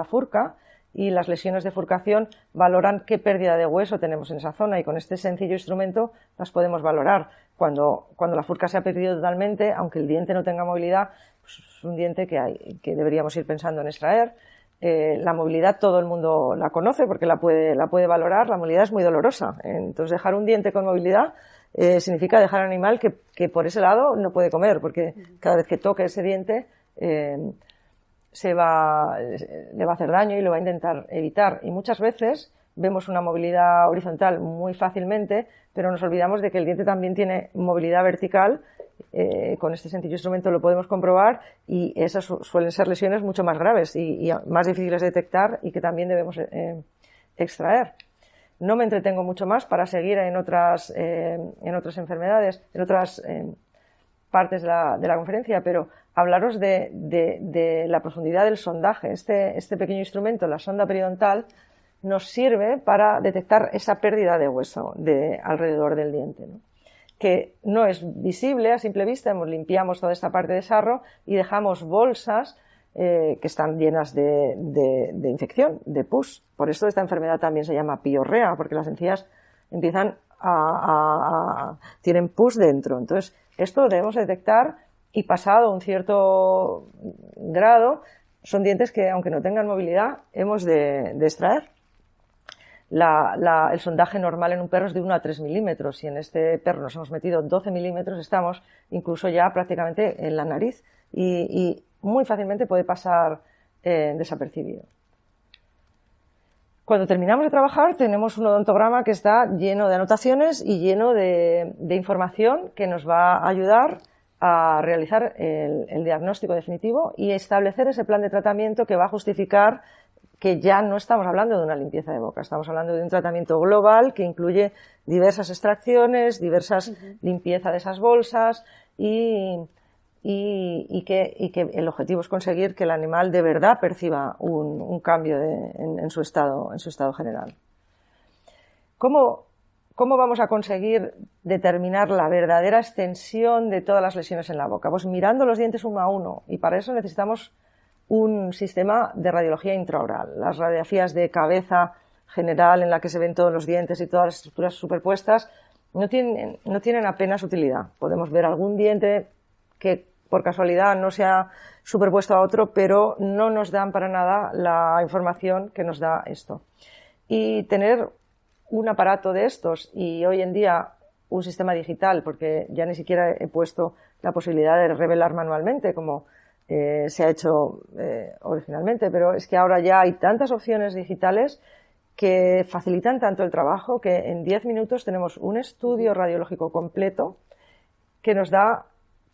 furca, y las lesiones de furcación valoran qué pérdida de hueso tenemos en esa zona, y con este sencillo instrumento las podemos valorar. Cuando la furca se ha perdido totalmente, aunque el diente no tenga movilidad, pues es un diente que deberíamos ir pensando en extraer. La movilidad todo el mundo la conoce porque la puede valorar. La movilidad es muy dolorosa. Entonces, dejar un diente con movilidad significa dejar al animal que por ese lado no puede comer, porque cada vez que toque ese diente le va a hacer daño y lo va a intentar evitar. Y muchas veces vemos una movilidad horizontal muy fácilmente, pero nos olvidamos de que el diente también tiene movilidad vertical. Con este sencillo instrumento lo podemos comprobar, y esas suelen ser lesiones mucho más graves y más difíciles de detectar, y que también debemos extraer. No me entretengo mucho más para seguir en otras enfermedades, en otras partes de la conferencia, pero hablaros de la profundidad del sondaje. Este pequeño instrumento, la sonda periodontal, nos sirve para detectar esa pérdida de hueso alrededor del diente, ¿no? Que no es visible a simple vista. Limpiamos toda esta parte de sarro y dejamos bolsas que están llenas de infección, de pus. Por eso esta enfermedad también se llama piorrea, porque las encías empiezan tienen pus dentro. Entonces, esto lo debemos detectar, y pasado un cierto grado, son dientes que, aunque no tengan movilidad, hemos de extraer. El sondaje normal en un perro es de 1 a 3 milímetros, y en este perro nos hemos metido 12 milímetros, estamos incluso ya prácticamente en la nariz, y muy fácilmente puede pasar desapercibido. Cuando terminamos de trabajar tenemos un odontograma que está lleno de anotaciones y lleno de información que nos va a ayudar a realizar el diagnóstico definitivo y establecer ese plan de tratamiento que va a justificar que ya no estamos hablando de una limpieza de boca, estamos hablando de un tratamiento global que incluye diversas extracciones, diversas limpieza de esas bolsas y y que el objetivo es conseguir que el animal de verdad perciba un cambio en su estado general. ¿Cómo vamos a conseguir determinar la verdadera extensión de todas las lesiones en la boca? Pues mirando los dientes uno a uno, y para eso necesitamos un sistema de radiología intraoral. Las radiografías de cabeza general en la que se ven todos los dientes y todas las estructuras superpuestas no tienen apenas utilidad. Podemos ver algún diente que por casualidad no se ha superpuesto a otro, pero no nos dan para nada la información que nos da esto. Y tener un aparato de estos, y hoy en día un sistema digital, porque ya ni siquiera he puesto la posibilidad de revelar manualmente como se ha hecho originalmente, pero es que ahora ya hay tantas opciones digitales que facilitan tanto el trabajo que en 10 minutos tenemos un estudio radiológico completo que nos da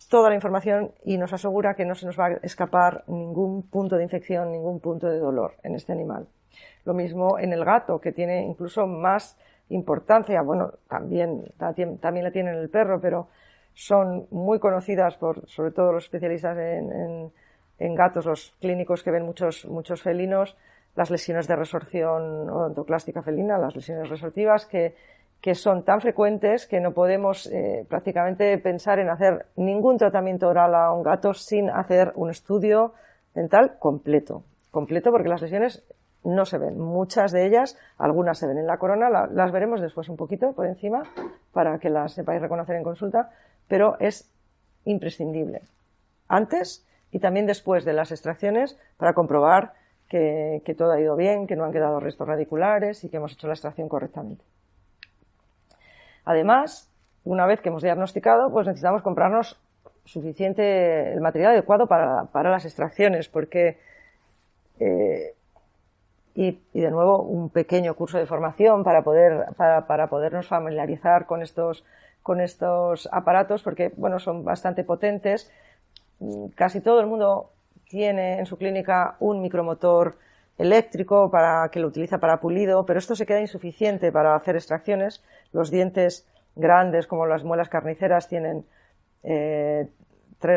toda la información y nos asegura que no se nos va a escapar ningún punto de infección, ningún punto de dolor en este animal. Lo mismo en el gato, que tiene incluso más importancia. Bueno, también la tiene en el perro, pero son muy conocidas sobre todo los especialistas en gatos, los clínicos que ven muchos felinos, las lesiones de resorción odontoclástica felina, las lesiones resortivas, que son tan frecuentes que no podemos prácticamente pensar en hacer ningún tratamiento oral a un gato sin hacer un estudio dental completo, porque las lesiones no se ven. Muchas de ellas, algunas se ven en la corona, las veremos después un poquito por encima para que las sepáis reconocer en consulta, pero es imprescindible antes y también después de las extracciones para comprobar que todo ha ido bien, que no han quedado restos radiculares y que hemos hecho la extracción correctamente. Además, una vez que hemos diagnosticado, pues necesitamos comprarnos el material adecuado para las extracciones, porque y de nuevo un pequeño curso de formación para podernos familiarizar con estos aparatos, porque bueno, son bastante potentes. Casi todo el mundo tiene en su clínica un micromotor eléctrico que lo utiliza para pulido, pero esto se queda insuficiente para hacer extracciones. Los dientes grandes, como las muelas carniceras, tienen 3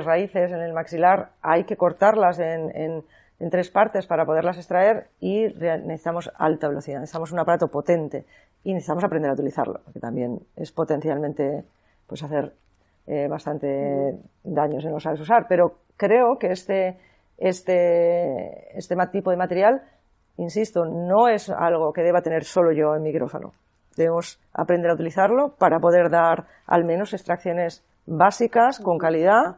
raíces en el maxilar. Hay que cortarlas en 3 partes para poderlas extraer y necesitamos alta velocidad, necesitamos un aparato potente y necesitamos aprender a utilizarlo, porque también es potencialmente pues hacer bastante daño si no lo sabes usar. Pero creo que este tipo de material, insisto, no es algo que deba tener solo yo en mi quirófano. Debemos aprender a utilizarlo para poder dar al menos extracciones básicas con calidad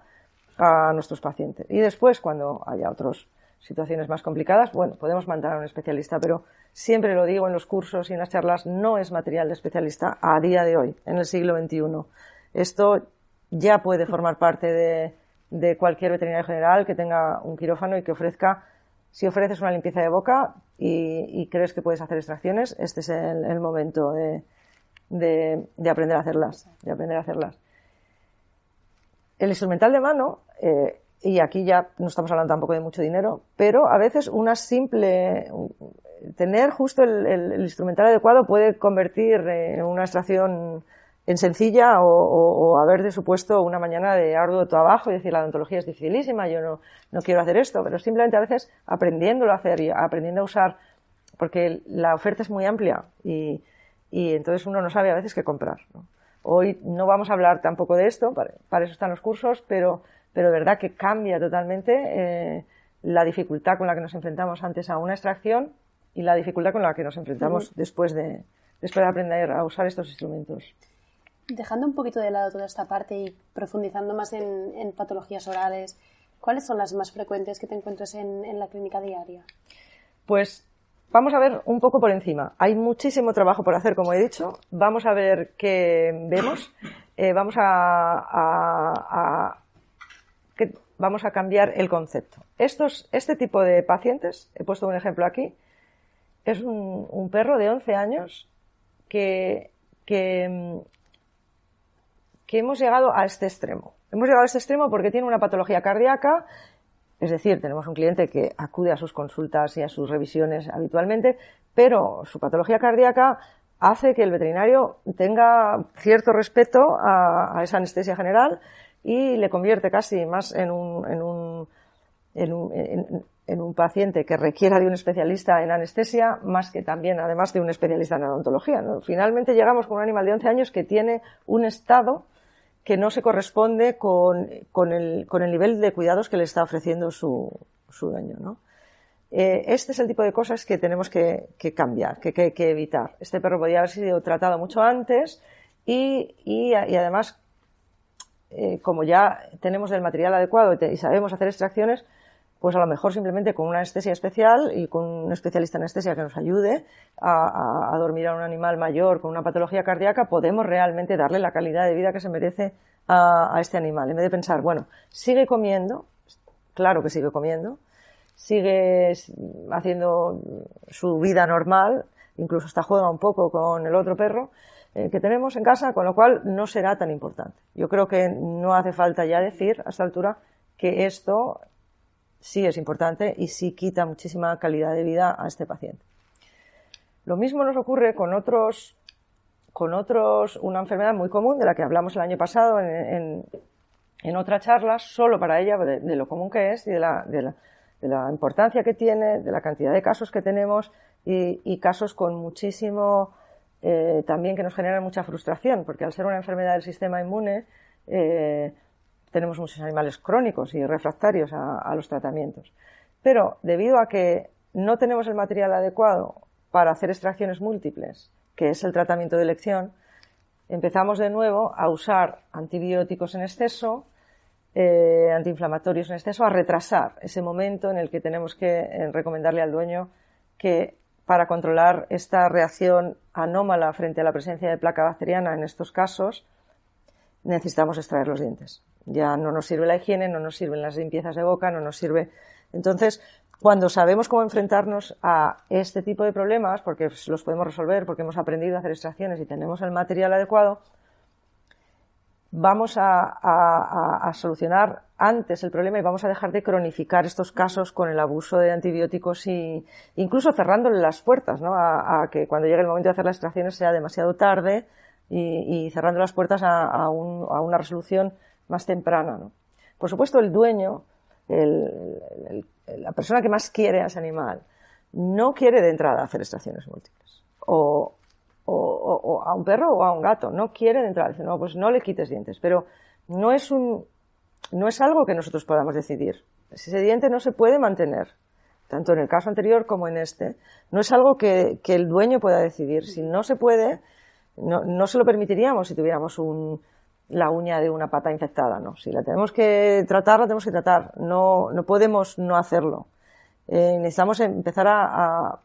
a nuestros pacientes. Y después, cuando haya otras situaciones más complicadas, bueno, podemos mandar a un especialista, pero siempre lo digo en los cursos y en las charlas, no es material de especialista a día de hoy, en el siglo XXI. Esto ya puede formar parte de cualquier veterinario general que tenga un quirófano y que si ofreces una limpieza de boca y crees que puedes hacer extracciones, este es el momento de aprender a hacerlas, El instrumental de mano, y aquí ya no estamos hablando tampoco de mucho dinero, pero a veces tener justo el instrumental adecuado puede convertir una extracción en sencilla o haber supuesto una mañana de arduo trabajo y decir la odontología es dificilísima, yo no quiero hacer esto, pero simplemente a veces aprendiéndolo a hacer y aprendiendo a usar, porque la oferta es muy amplia y entonces uno no sabe a veces qué comprar, ¿no? Hoy no vamos a hablar tampoco de esto, para eso están los cursos, pero de verdad que cambia totalmente la dificultad con la que nos enfrentamos antes a una extracción y la dificultad con la que nos enfrentamos después de aprender a usar estos instrumentos. Dejando un poquito de lado toda esta parte y profundizando más en patologías orales, ¿cuáles son las más frecuentes que te encuentras en la clínica diaria? Pues vamos a ver un poco por encima. Hay muchísimo trabajo por hacer, como he dicho. Vamos a ver qué vemos. Vamos a cambiar el concepto. Este tipo de pacientes, he puesto un ejemplo aquí, es un perro de 11 años que hemos llegado a este extremo. Hemos llegado a este extremo porque tiene una patología cardíaca, es decir, tenemos un cliente que acude a sus consultas y a sus revisiones habitualmente, pero su patología cardíaca hace que el veterinario tenga cierto respeto a esa anestesia general, y le convierte casi más en un paciente que requiera de un especialista en anestesia, más que también, además de un especialista en odontología, ¿no? Finalmente llegamos con un animal de 11 años que tiene un estado que no se corresponde con el nivel de cuidados que le está ofreciendo su dueño, ¿no? Este es el tipo de cosas que tenemos que cambiar, que evitar. Este perro podía haber sido tratado mucho antes y además, como ya tenemos el material adecuado y sabemos hacer extracciones, pues a lo mejor simplemente con una anestesia especial y con un especialista en anestesia que nos ayude a dormir a un animal mayor con una patología cardíaca, podemos realmente darle la calidad de vida que se merece a este animal. En vez de pensar, bueno, sigue comiendo, claro que sigue comiendo, sigue haciendo su vida normal, incluso hasta juega un poco con el otro perro que tenemos en casa, con lo cual no será tan importante. Yo creo que no hace falta ya decir a esta altura que esto sí es importante y sí quita muchísima calidad de vida a este paciente. Lo mismo nos ocurre con otros, una enfermedad muy común de la que hablamos el año pasado en otra charla, solo para ella, de lo común que es y de la importancia que tiene, de la cantidad de casos que tenemos y casos con muchísimo, también que nos generan mucha frustración, porque al ser una enfermedad del sistema inmune, tenemos muchos animales crónicos y refractarios a los tratamientos. Pero debido a que no tenemos el material adecuado para hacer extracciones múltiples, que es el tratamiento de elección, empezamos de nuevo a usar antibióticos en exceso, antiinflamatorios en exceso, a retrasar ese momento en el que tenemos que recomendarle al dueño que para controlar esta reacción anómala frente a la presencia de placa bacteriana en estos casos, necesitamos extraer los dientes. Ya no nos sirve la higiene, no nos sirven las limpiezas de boca, no nos sirve. Entonces, cuando sabemos cómo enfrentarnos a este tipo de problemas, porque los podemos resolver, porque hemos aprendido a hacer extracciones y tenemos el material adecuado, vamos a solucionar antes el problema y vamos a dejar de cronificar estos casos con el abuso de antibióticos y incluso cerrándole las puertas, ¿no? a que cuando llegue el momento de hacer las extracciones sea demasiado tarde y cerrando las puertas a una resolución más temprana, ¿no? Por supuesto, el dueño, la persona que más quiere a ese animal, no quiere de entrada hacer extracciones múltiples. O a un perro o a un gato, no quiere de entrada. Dice, no, pues no le quites dientes. Pero no es algo que nosotros podamos decidir. Ese diente no se puede mantener, tanto en el caso anterior como en este. No es algo que el dueño pueda decidir. Si no se puede, no se lo permitiríamos si tuviéramos la uña de una pata infectada, ¿no? Si la tenemos que tratar, la tenemos que tratar. No podemos no hacerlo. Necesitamos empezar a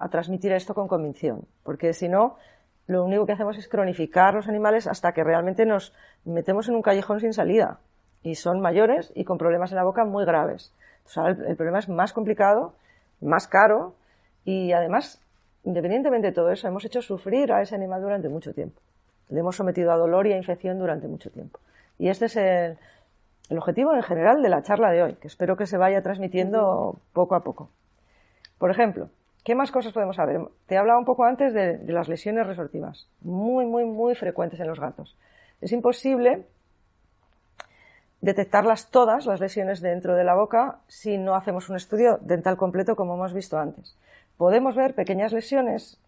transmitir esto con convicción, porque si no, lo único que hacemos es cronificar los animales hasta que realmente nos metemos en un callejón sin salida. Y son mayores y con problemas en la boca muy graves. Entonces, ahora el problema es más complicado, más caro y además, independientemente de todo eso, hemos hecho sufrir a ese animal durante mucho tiempo. Le hemos sometido a dolor y a infección durante mucho tiempo. Y este es el objetivo en general de la charla de hoy, que espero que se vaya transmitiendo poco a poco. Por ejemplo, ¿qué más cosas podemos saber? Te he hablado un poco antes de las lesiones resortivas, muy, muy, muy frecuentes en los gatos. Es imposible detectarlas todas, las lesiones dentro de la boca, si no hacemos un estudio dental completo como hemos visto antes. Podemos ver pequeñas lesiones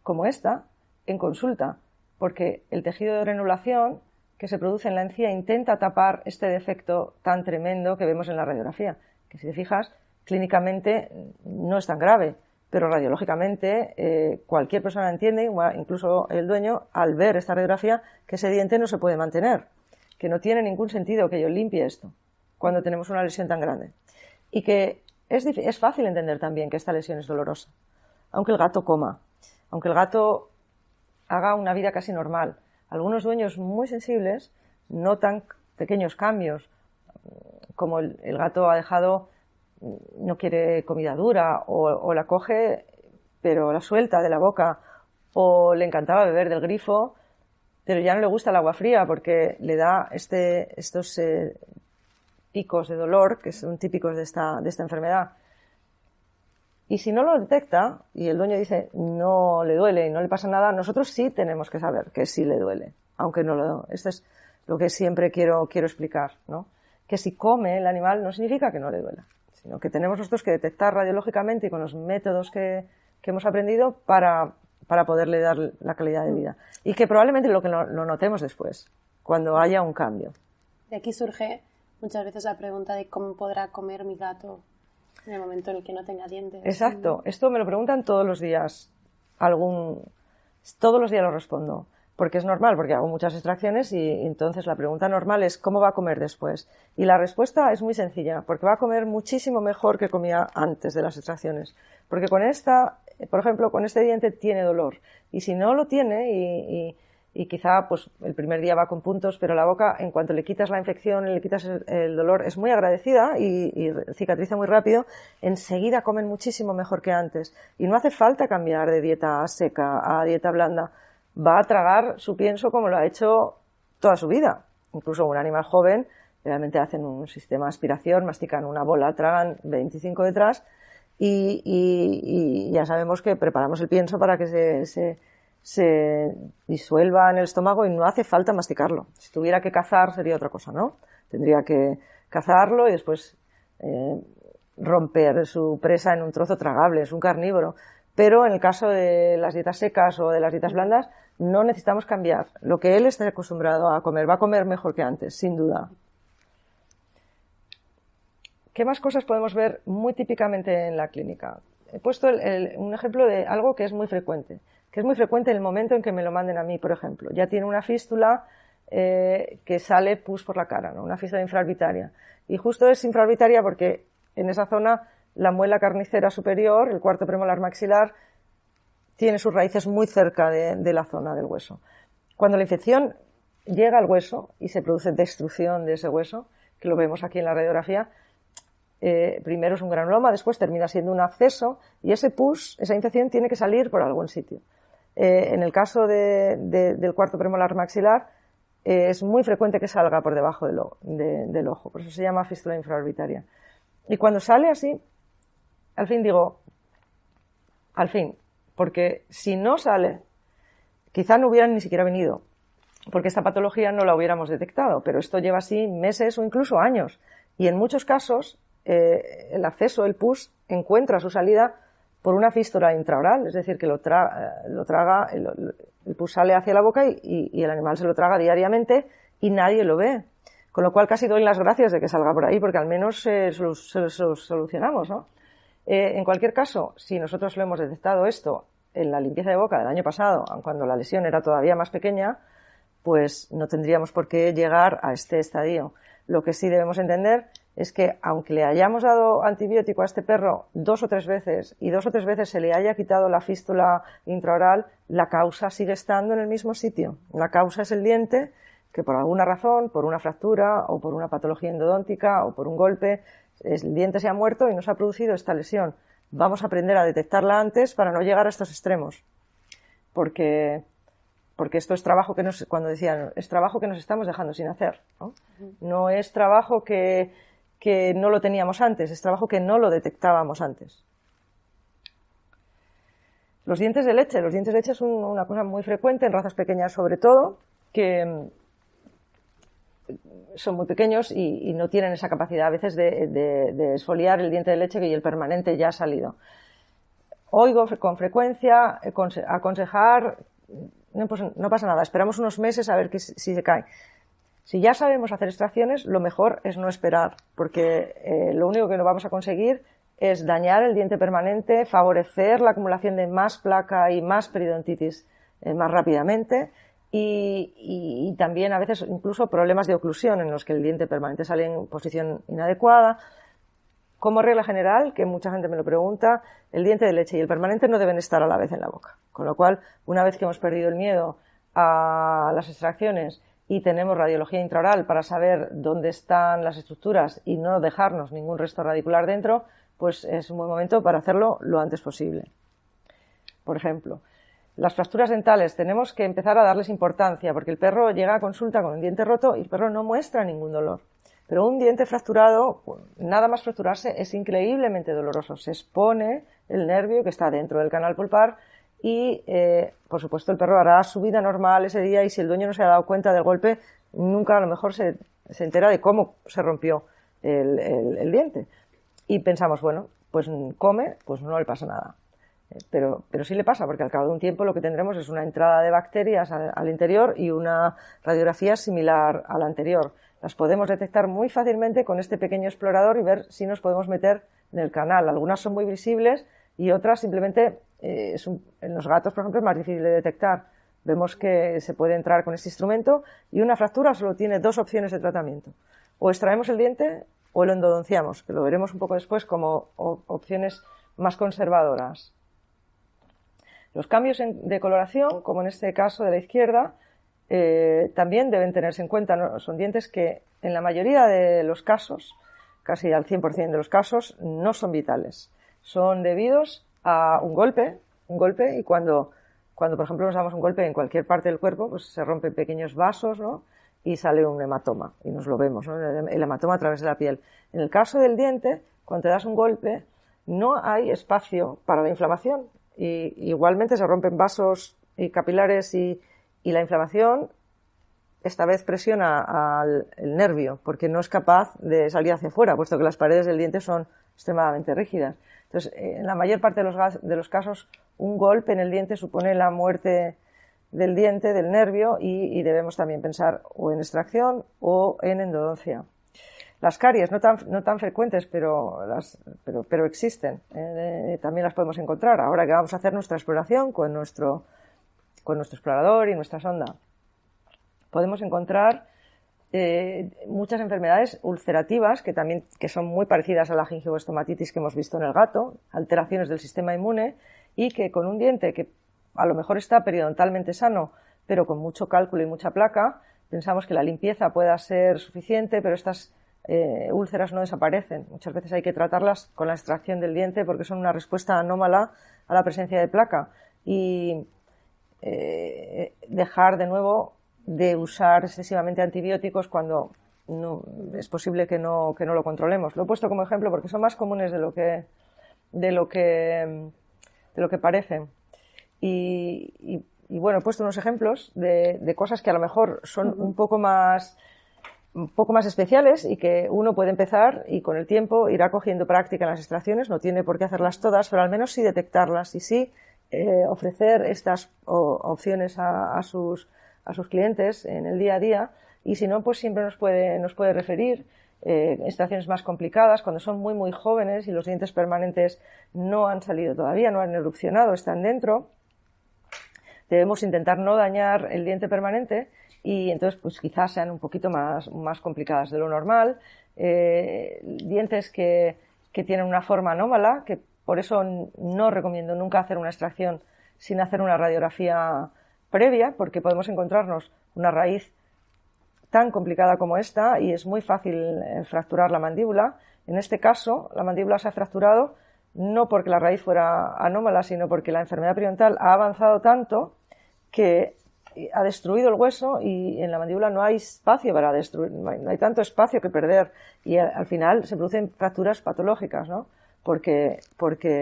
como esta en consulta, porque el tejido de granulación que se produce en la encía intenta tapar este defecto tan tremendo que vemos en la radiografía, que si te fijas, clínicamente no es tan grave, pero radiológicamente cualquier persona entiende, incluso el dueño, al ver esta radiografía, que ese diente no se puede mantener, que no tiene ningún sentido que yo limpie esto cuando tenemos una lesión tan grande. Y que es fácil entender también que esta lesión es dolorosa, aunque el gato coma, aunque el gato haga una vida casi normal. Algunos dueños muy sensibles notan pequeños cambios, como el gato ha dejado, no quiere comida dura, o la coge pero la suelta de la boca, o le encantaba beber del grifo, pero ya no le gusta el agua fría porque le da estos picos de dolor que son típicos de esta enfermedad. Y si no lo detecta y el dueño dice no le duele y no le pasa nada, nosotros sí tenemos que saber que sí le duele. aunque no lo... Esto es lo que siempre quiero explicar, ¿no? Que si come el animal no significa que no le duela, sino que tenemos nosotros que detectar radiológicamente y con los métodos que hemos aprendido para poderle dar la calidad de vida. Y que probablemente lo notemos después, cuando haya un cambio. De aquí surge muchas veces la pregunta de cómo podrá comer mi gato en el momento en el que no tenga dientes. Exacto. Esto me lo preguntan todos los días. Todos los días lo respondo. Porque es normal, porque hago muchas extracciones y entonces la pregunta normal es ¿cómo va a comer después? Y la respuesta es muy sencilla, porque va a comer muchísimo mejor que comía antes de las extracciones. Porque con esta, por ejemplo, con este diente tiene dolor. Y si no lo tiene y quizá pues el primer día va con puntos, pero la boca, en cuanto le quitas la infección, le quitas el dolor, es muy agradecida y cicatriza muy rápido, enseguida comen muchísimo mejor que antes. Y no hace falta cambiar de dieta seca a dieta blanda. Va a tragar su pienso como lo ha hecho toda su vida. Incluso un animal joven, realmente hacen un sistema de aspiración, mastican una bola, tragan 25 detrás y ya sabemos que preparamos el pienso para que se disuelva en el estómago y no hace falta masticarlo. Si tuviera que cazar sería otra cosa, ¿no? Tendría que cazarlo y después romper su presa en un trozo tragable, es un carnívoro. Pero en el caso de las dietas secas o de las dietas blandas no necesitamos cambiar. Lo que él está acostumbrado a comer, va a comer mejor que antes, sin duda. ¿Qué más cosas podemos ver muy típicamente en la clínica? He puesto un ejemplo de algo que es muy frecuente en el momento en que me lo manden a mí, por ejemplo. Ya tiene una fístula que sale pus por la cara, ¿no? Una fístula infraorbitaria. Y justo es infraorbitaria porque en esa zona la muela carnicera superior, el cuarto premolar maxilar, tiene sus raíces muy cerca de la zona del hueso. Cuando la infección llega al hueso y se produce destrucción de ese hueso, que lo vemos aquí en la radiografía, primero es un granuloma, después termina siendo un absceso y ese pus, esa infección tiene que salir por algún sitio. En el caso del cuarto premolar maxilar es muy frecuente que salga por debajo del ojo, por eso se llama fístula infraorbitaria. Y cuando sale así, al fin digo, al fin, porque si no sale, quizá no hubieran ni siquiera venido, porque esta patología no la hubiéramos detectado, pero esto lleva así meses o incluso años. Y en muchos casos, el absceso, el pus, encuentra su salida por una fístula intraoral, es decir, que lo traga, el pus sale hacia la boca y el animal se lo traga diariamente y nadie lo ve. Con lo cual casi doy las gracias de que salga por ahí, porque al menos lo solucionamos, ¿no? En cualquier caso, si nosotros lo hemos detectado esto en la limpieza de boca del año pasado, cuando la lesión era todavía más pequeña, pues no tendríamos por qué llegar a este estadio. Lo que sí debemos entender es que, aunque le hayamos dado antibiótico a este perro 2 o 3 veces y 2 o 3 veces se le haya quitado la fístula intraoral, la causa sigue estando en el mismo sitio. La causa es el diente, que por alguna razón, por una fractura o por una patología endodóntica o por un golpe, el diente se ha muerto y nos ha producido esta lesión. Vamos a aprender a detectarla antes para no llegar a estos extremos. Porque esto es trabajo que cuando decían, es trabajo que nos estamos dejando sin hacer, ¿no? No es trabajo que no lo teníamos antes, es trabajo que no lo detectábamos antes. Los dientes de leche. Los dientes de leche es una cosa muy frecuente en razas pequeñas sobre todo, que son muy pequeños y no tienen esa capacidad a veces de esfoliar el diente de leche y el permanente ya ha salido. Oigo con frecuencia aconsejar, no pasa nada, esperamos unos meses a ver si se cae. Si ya sabemos hacer extracciones, lo mejor es no esperar, porque lo único que no vamos a conseguir es dañar el diente permanente, favorecer la acumulación de más placa y más periodontitis más rápidamente y también a veces incluso problemas de oclusión en los que el diente permanente sale en posición inadecuada. Como regla general, que mucha gente me lo pregunta, el diente de leche y el permanente no deben estar a la vez en la boca. Con lo cual, una vez que hemos perdido el miedo a las extracciones y tenemos radiología intraoral para saber dónde están las estructuras y no dejarnos ningún resto radicular dentro, pues es un buen momento para hacerlo lo antes posible. Por ejemplo, las fracturas dentales tenemos que empezar a darles importancia porque el perro llega a consulta con un diente roto y el perro no muestra ningún dolor. Pero un diente fracturado, nada más fracturarse, es increíblemente doloroso. Se expone el nervio que está dentro del canal pulpar y, por supuesto, el perro hará su vida normal ese día y si el dueño no se ha dado cuenta del golpe, nunca a lo mejor se entera de cómo se rompió el diente. Y pensamos, bueno, pues come, pues no le pasa nada. Pero sí le pasa, porque al cabo de un tiempo lo que tendremos es una entrada de bacterias al interior y una radiografía similar a la anterior. Las podemos detectar muy fácilmente con este pequeño explorador y ver si nos podemos meter en el canal. Algunas son muy visibles y otras simplemente, en los gatos, por ejemplo, es más difícil de detectar. Vemos que se puede entrar con este instrumento y una fractura solo tiene dos opciones de tratamiento. O extraemos el diente o lo endodonciamos, que lo veremos un poco después como opciones más conservadoras. Los cambios de coloración, como en este caso de la izquierda, también deben tenerse en cuenta, ¿no? Son dientes que en la mayoría de los casos, casi al 100% de los casos, no son vitales. Son debidos a un golpe y cuando por ejemplo nos damos un golpe en cualquier parte del cuerpo, pues se rompen pequeños vasos, ¿no? Y sale un hematoma y nos lo vemos, ¿no? El hematoma a través de la piel. En el caso del diente, cuando te das un golpe, no hay espacio para la inflamación. Y igualmente se rompen vasos y capilares y la inflamación esta vez presiona al nervio porque no es capaz de salir hacia afuera, puesto que las paredes del diente son extremadamente rígidas. Entonces, en la mayor parte de los casos, un golpe en el diente supone la muerte del diente, del nervio, y debemos también pensar o en extracción o en endodoncia. Las caries, no tan frecuentes, pero existen. También las podemos encontrar. Ahora que vamos a hacer nuestra exploración con nuestro explorador y nuestra sonda, podemos encontrar muchas enfermedades ulcerativas que son muy parecidas a la gingivoestomatitis que hemos visto en el gato, alteraciones del sistema inmune, y que con un diente que a lo mejor está periodontalmente sano, pero con mucho cálculo y mucha placa, pensamos que la limpieza pueda ser suficiente, pero estas úlceras no desaparecen. Muchas veces hay que tratarlas con la extracción del diente porque son una respuesta anómala a la presencia de placa y dejar de nuevo de usar excesivamente antibióticos cuando no, es posible que no lo controlemos. Lo he puesto como ejemplo porque son más comunes de lo que parecen. Y bueno, he puesto unos ejemplos de cosas que a lo mejor son un poco más especiales y que uno puede empezar y con el tiempo irá cogiendo práctica en las extracciones. No tiene por qué hacerlas todas, pero al menos sí detectarlas y sí ofrecer estas opciones a sus clientes en el día a día. Y si no, pues siempre nos puede referir extracciones más complicadas cuando son muy muy jóvenes y los dientes permanentes no han salido todavía, no han erupcionado, están dentro. Debemos intentar no dañar el diente permanente y entonces pues quizás sean un poquito más complicadas de lo normal. Dientes que tienen una forma anómala, que por eso no recomiendo nunca hacer una extracción sin hacer una radiografía previa, porque podemos encontrarnos una raíz tan complicada como esta y es muy fácil fracturar la mandíbula. En este caso, la mandíbula se ha fracturado no porque la raíz fuera anómala, sino porque la enfermedad periodontal ha avanzado tanto que ha destruido el hueso y en la mandíbula no hay espacio para destruir, no hay tanto espacio que perder y al final se producen fracturas patológicas, ¿no? Porque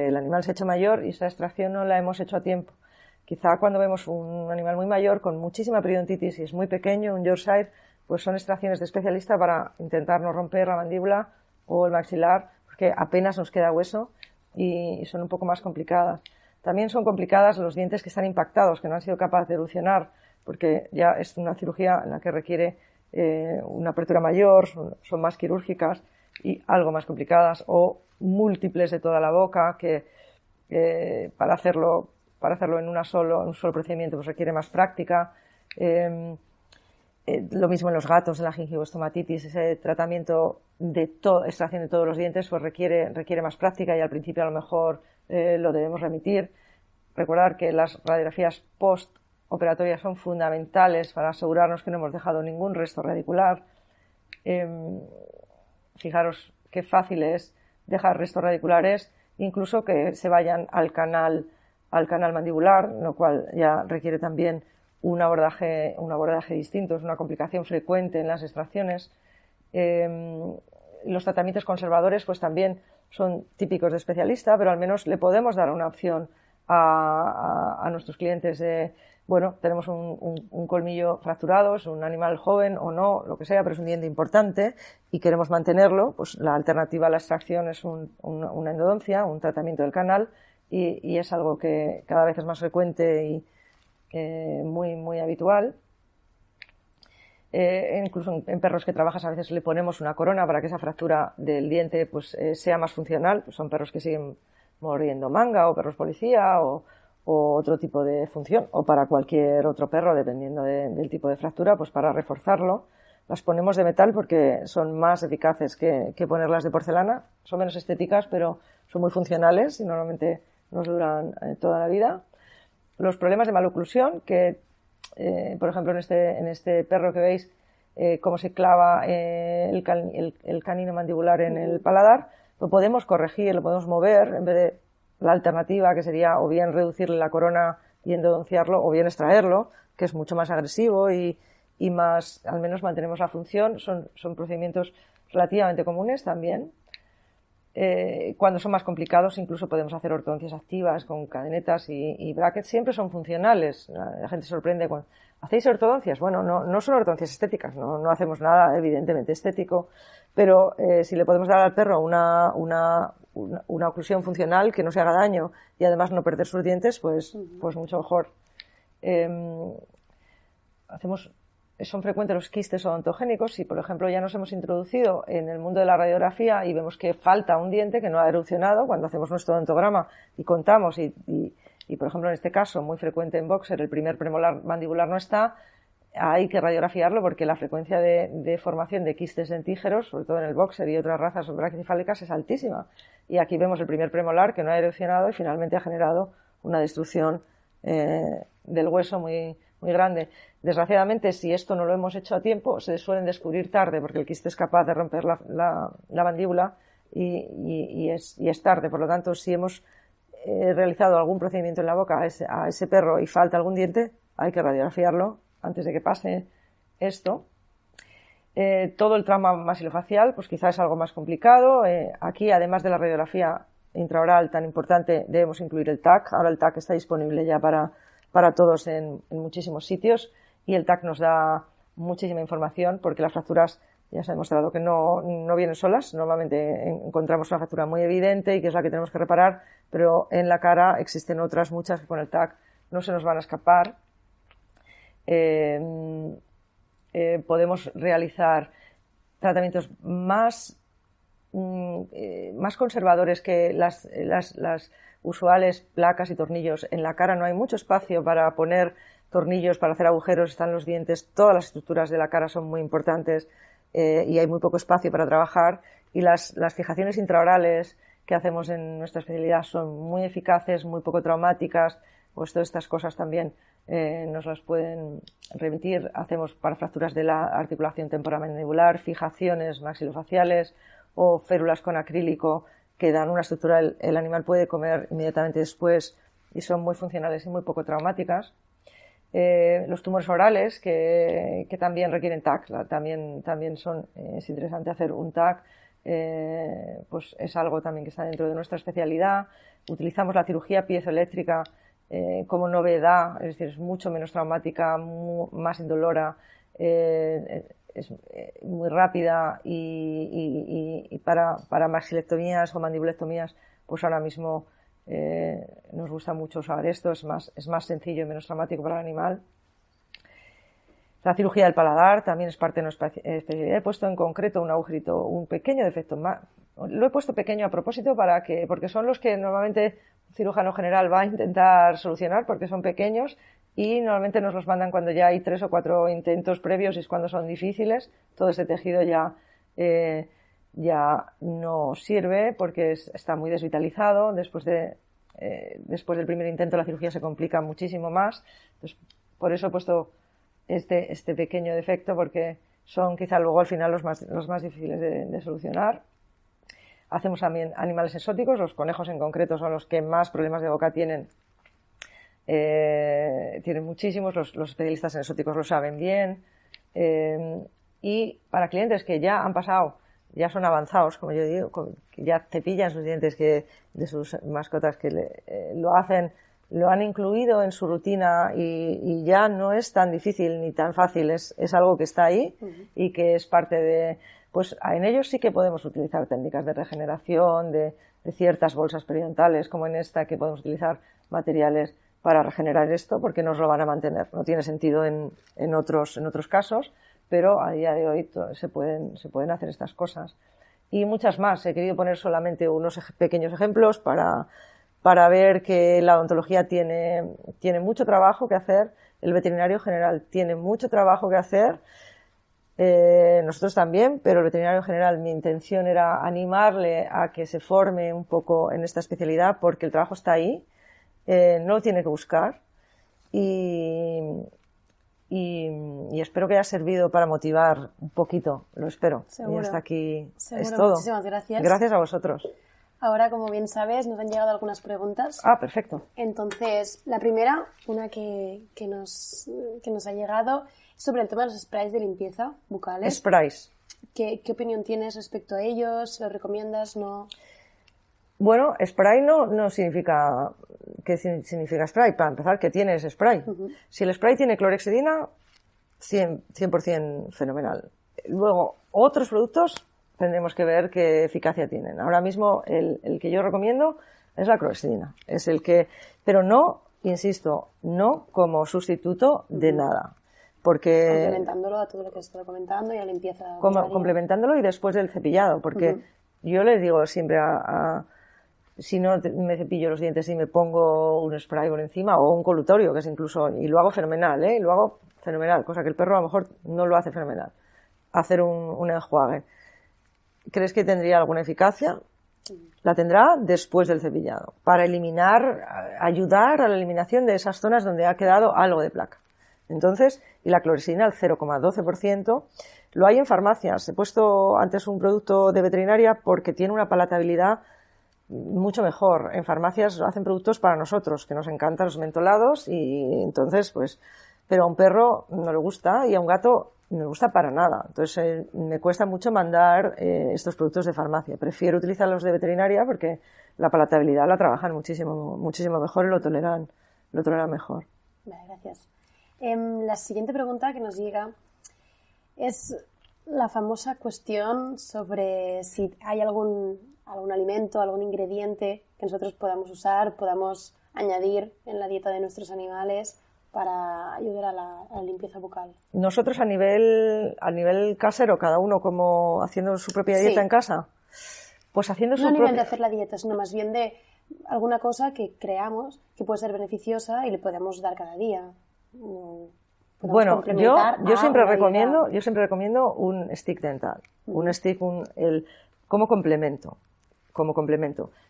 el animal se ha hecho mayor y esta extracción no la hemos hecho a tiempo. Quizá cuando vemos un animal muy mayor con muchísima periodontitis y es muy pequeño, un Yorkshire, pues son extracciones de especialista para intentar no romper la mandíbula o el maxilar, porque apenas nos queda hueso y son un poco más complicadas. También son complicadas los dientes que están impactados, que no han sido capaces de evolucionar, porque ya es una cirugía en la que requiere una apertura mayor, son más quirúrgicas y algo más complicadas, o múltiples de toda la boca, que para hacerlo en un solo procedimiento pues requiere más práctica. Lo mismo en los gatos, en la gingivoestomatitis, ese tratamiento de extracción de todos los dientes pues requiere más práctica y al principio a lo mejor lo debemos remitir. Recordar que las radiografías postoperatorias son fundamentales para asegurarnos que no hemos dejado ningún resto radicular. Fijaros qué fácil es dejar restos radiculares, incluso que se vayan al canal mandibular, lo cual ya requiere también un abordaje distinto, es una complicación frecuente en las extracciones. Los tratamientos conservadores pues también son típicos de especialista, pero al menos le podemos dar una opción a nuestros clientes de, bueno, tenemos un colmillo fracturado, es un animal joven o no, lo que sea, pero es un diente importante y queremos mantenerlo, pues la alternativa a la extracción es una endodoncia, un tratamiento del canal, y es algo que cada vez es más frecuente y muy, muy habitual. Incluso en perros que trabajas a veces le ponemos una corona para que esa fractura del diente pues sea más funcional. Pues son perros que siguen mordiendo manga, o perros policía, o otro tipo de función, o para cualquier otro perro, dependiendo del tipo de fractura, pues para reforzarlo. Las ponemos de metal porque son más eficaces que ponerlas de porcelana. Son menos estéticas, pero son muy funcionales y normalmente nos duran toda la vida. Los problemas de maloclusión, que por ejemplo en este perro que veis cómo se clava el canino mandibular en el paladar, lo podemos corregir, lo podemos mover, en vez de la alternativa, que sería o bien reducirle la corona y endodonciarlo, o bien extraerlo, que es mucho más agresivo y más, al menos mantenemos la función. Son procedimientos relativamente comunes también. Cuando son más complicados, incluso podemos hacer ortodoncias activas con cadenetas y brackets. Siempre son funcionales. La gente se sorprende cuando ¿hacéis ortodoncias? Bueno, no son ortodoncias estéticas, no hacemos nada evidentemente estético, pero si le podemos dar al perro una oclusión funcional que no se haga daño y además no perder sus dientes, pues mucho mejor. Son frecuentes los quistes odontogénicos. Si, por ejemplo, ya nos hemos introducido en el mundo de la radiografía y vemos que falta un diente que no ha erupcionado, cuando hacemos nuestro odontograma y contamos, y por ejemplo, en este caso, muy frecuente en boxer, el primer premolar mandibular no está, hay que radiografiarlo porque la frecuencia de formación de quistes dentígeros, sobre todo en el boxer y otras razas braquicefálicas, es altísima. Y aquí vemos el primer premolar que no ha erupcionado y finalmente ha generado una destrucción del hueso muy, muy grande. Desgraciadamente, si esto no lo hemos hecho a tiempo, se suelen descubrir tarde, porque el quiste es capaz de romper la mandíbula y es tarde. Por lo tanto, si hemos realizado algún procedimiento en la boca a ese perro y falta algún diente, hay que radiografiarlo antes de que pase esto. Todo el trauma maxilofacial, pues quizás es algo más complicado. Aquí, además de la radiografía intraoral tan importante, debemos incluir el TAC. Ahora el TAC está disponible ya para todos en muchísimos sitios, y el TAC nos da muchísima información porque las fracturas ya se ha demostrado que no vienen solas. Normalmente encontramos una fractura muy evidente y que es la que tenemos que reparar, pero en la cara existen otras muchas que con el TAC no se nos van a escapar. Podemos realizar tratamientos más conservadores que las usuales placas y tornillos. En la cara no hay mucho espacio para poner tornillos, para hacer agujeros, están los dientes, todas las estructuras de la cara son muy importantes y hay muy poco espacio para trabajar, y las fijaciones intraorales que hacemos en nuestra especialidad son muy eficaces, muy poco traumáticas. Pues todas estas cosas también nos las pueden remitir. Hacemos para fracturas de la articulación temporomandibular, fijaciones maxilofaciales o férulas con acrílico que dan una estructura, el animal puede comer inmediatamente después y son muy funcionales y muy poco traumáticas. Los tumores orales que también requieren TAC, también es interesante hacer un TAC, pues es algo también que está dentro de nuestra especialidad. Utilizamos la cirugía piezoeléctrica como novedad, es decir, es mucho menos traumática, más indolora, es muy rápida y para maxilectomías o mandibulectomías, pues ahora mismo nos gusta mucho usar esto, es más sencillo y menos traumático para el animal. La cirugía del paladar también es parte de nuestra especialidad. He puesto en concreto un agujerito, un pequeño defecto. Lo he puesto pequeño a propósito porque son los que normalmente un cirujano general va a intentar solucionar, porque son pequeños y normalmente nos los mandan cuando ya hay 3 o 4 intentos previos y es cuando son difíciles. Todo este tejido ya no sirve porque está muy desvitalizado. Después del primer intento la cirugía se complica muchísimo más. Entonces, por eso he puesto este pequeño defecto, porque son quizá luego al final los más difíciles de solucionar. Hacemos también animales exóticos. Los conejos en concreto son los que más problemas de boca tienen. Tienen muchísimos, los especialistas en exóticos lo saben bien. Y para clientes que ya han pasado, ya son avanzados, como yo digo, que ya cepillan sus dientes de sus mascotas, que lo hacen lo han incluido en su rutina y ya no es tan difícil ni tan fácil, es algo que está ahí y que es parte de... Pues en ellos sí que podemos utilizar técnicas de regeneración, de ciertas bolsas periodontales, como en esta, que podemos utilizar materiales para regenerar esto, porque nos lo van a mantener. No tiene sentido en otros casos, pero a día de hoy se pueden hacer estas cosas. Y muchas más. He querido poner solamente unos pequeños ejemplos para ver que la odontología tiene mucho trabajo que hacer, el veterinario general tiene mucho trabajo que hacer, nosotros también, pero el veterinario general, mi intención era animarle a que se forme un poco en esta especialidad, porque el trabajo está ahí, no lo tiene que buscar, y espero que haya servido para motivar un poquito, lo espero. Seguro. Y hasta aquí Seguro. es todo. Muchísimas gracias. Gracias a vosotros. Ahora, como bien sabes, nos han llegado algunas preguntas. Ah, perfecto. Entonces, la primera, una que nos ha llegado, es sobre el tema de los sprays de limpieza bucales. Sprays. ¿Qué opinión tienes respecto a ellos? ¿Los recomiendas? ¿No? Bueno, spray no significa... ¿Qué significa spray? Para empezar, ¿qué tiene ese spray? Si el spray tiene clorhexidina, 100% fenomenal. Luego, otros productos tendremos que ver qué eficacia tienen. Ahora mismo, el que yo recomiendo es la clorhexidina. Es el que... Pero no, insisto, no como sustituto de nada. Porque... Complementándolo a todo lo que has estado comentando y a limpieza bucal. Complementándolo y después del cepillado. Porque yo les digo siempre si no me cepillo los dientes y me pongo un spray por encima o un colutorio, que es incluso, y lo hago fenomenal, lo hago fenomenal, cosa que el perro a lo mejor no lo hace fenomenal, hacer un enjuague. ¿Crees que tendría alguna eficacia? La tendrá después del cepillado, para ayudar a la eliminación de esas zonas donde ha quedado algo de placa. Entonces, y la clorhexidina al 0,12%, lo hay en farmacias. He puesto antes un producto de veterinaria porque tiene una palatabilidad mucho mejor. En farmacias hacen productos para nosotros, que nos encantan los mentolados, y entonces, pues, pero a un perro no le gusta y a un gato no le gusta para nada. Entonces, me cuesta mucho mandar estos productos de farmacia. Prefiero utilizar los de veterinaria porque la palatabilidad la trabajan muchísimo mejor y lo toleran mejor. Vale, gracias. La siguiente pregunta que nos llega es la famosa cuestión sobre si hay algún alimento, algún ingrediente que nosotros podamos usar, podamos añadir en la dieta de nuestros animales para ayudar a la limpieza bucal. Nosotros a nivel casero, cada uno como haciendo su propia dieta en casa, pues haciendo no a nivel de hacer la dieta, sino más bien de alguna cosa que creamos que puede ser beneficiosa y le podemos dar cada día. Bueno, yo siempre recomiendo un stick dental, un stick como complemento.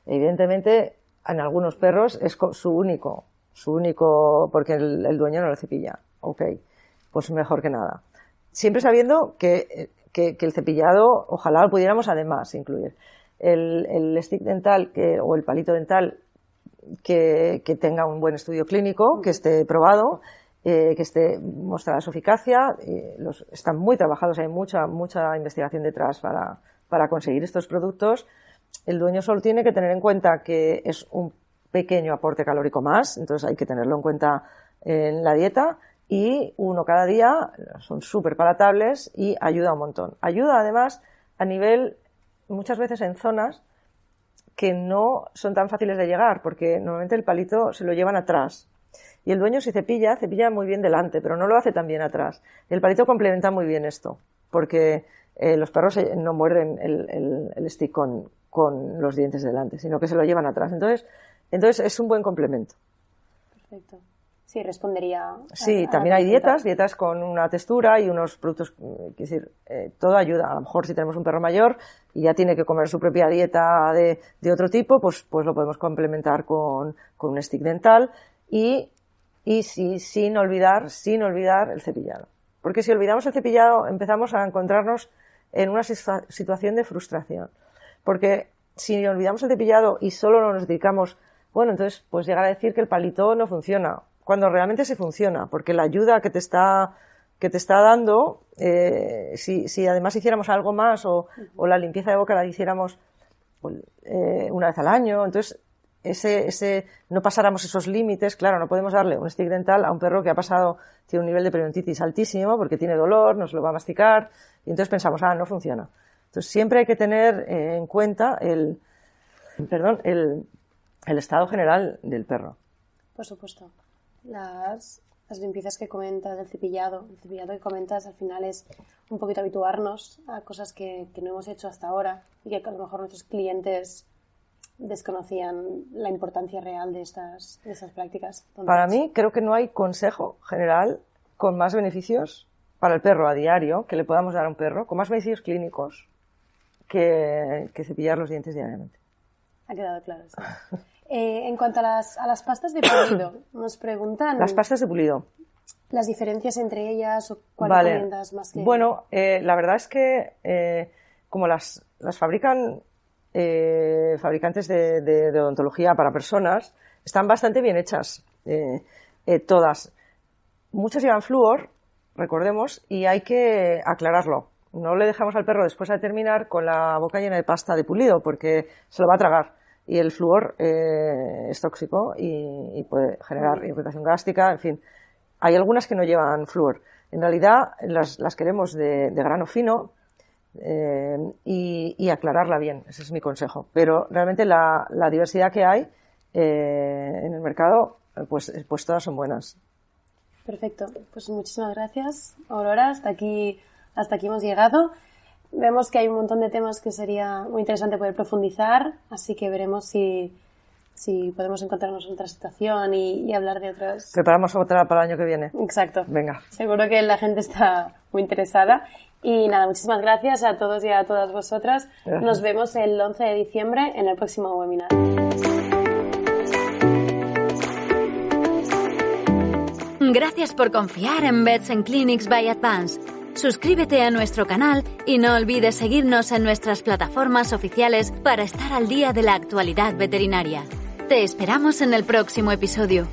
Evidentemente, en algunos perros es su único, porque el dueño no lo cepilla. Ok, pues mejor que nada. Siempre sabiendo que el cepillado, ojalá lo pudiéramos además incluir. El stick dental o el palito dental que tenga un buen estudio clínico, que esté probado, que esté mostrada su eficacia. Están muy trabajados, hay mucha investigación detrás para conseguir estos productos. El dueño solo tiene que tener en cuenta que es un pequeño aporte calórico más, entonces hay que tenerlo en cuenta en la dieta, y uno cada día, son súper palatables y ayuda un montón. Ayuda además a nivel, muchas veces en zonas que no son tan fáciles de llegar, porque normalmente el palito se lo llevan atrás. Y el dueño si cepilla muy bien delante, pero no lo hace tan bien atrás. El palito complementa muy bien esto, porque los perros no muerden el stick con los dientes delante, sino que se lo llevan atrás. Entonces es un buen complemento. Perfecto. Sí, respondería. Sí, también hay dietas con una textura y unos productos, todo ayuda. A lo mejor si tenemos un perro mayor y ya tiene que comer su propia dieta de otro tipo, pues lo podemos complementar con un stick dental y sin olvidar el cepillado. Porque si olvidamos el cepillado empezamos a encontrarnos en una situación de frustración. Porque si olvidamos el cepillado y solo nos dedicamos, entonces pues llegar a decir que el palito no funciona, cuando realmente sí funciona, porque la ayuda que te está dando, si además hiciéramos algo más o la limpieza de boca la hiciéramos una vez al año, entonces no pasáramos esos límites. Claro, no podemos darle un stick dental a un perro que tiene un nivel de periodontitis altísimo porque tiene dolor, no se lo va a masticar, y entonces pensamos, no funciona. Entonces siempre hay que tener en cuenta el estado general del perro. Por supuesto. Las limpiezas que comentas, el cepillado que comentas, al final es un poquito habituarnos a cosas que no hemos hecho hasta ahora y que a lo mejor nuestros clientes desconocían la importancia real de estas prácticas. Entonces, para mí, creo que no hay consejo general con más beneficios para el perro a diario que le podamos dar a un perro, con más beneficios clínicos que cepillar los dientes diariamente. Ha quedado claro, sí. En cuanto a las pastas de pulido, nos preguntan... Las pastas de pulido. ¿Las diferencias entre ellas o cuál recomiendas más que...? Bueno, la verdad es que como las fabrican fabricantes de odontología para personas, están bastante bien hechas, todas. Muchas llevan flúor, recordemos, y hay que aclararlo. No le dejamos al perro después de terminar con la boca llena de pasta de pulido, porque se lo va a tragar. Y el flúor es tóxico y puede generar irritación gástrica, en fin. Hay algunas que no llevan flúor. En realidad las queremos de grano fino y aclararla bien, ese es mi consejo. Pero realmente la diversidad que hay en el mercado, pues todas son buenas. Perfecto, pues muchísimas gracias, Aurora. Hasta aquí hemos llegado. Vemos que hay un montón de temas que sería muy interesante poder profundizar, así que veremos si podemos encontrarnos en otra situación y hablar de otras... Preparamos otra para el año que viene. Exacto. Venga. Seguro que la gente está muy interesada. Y nada, muchísimas gracias a todos y a todas vosotras. Gracias. Nos vemos el 11 de diciembre en el próximo webinar. Gracias por confiar en Vets and Clinics by Advance. Suscríbete a nuestro canal y no olvides seguirnos en nuestras plataformas oficiales para estar al día de la actualidad veterinaria. Te esperamos en el próximo episodio.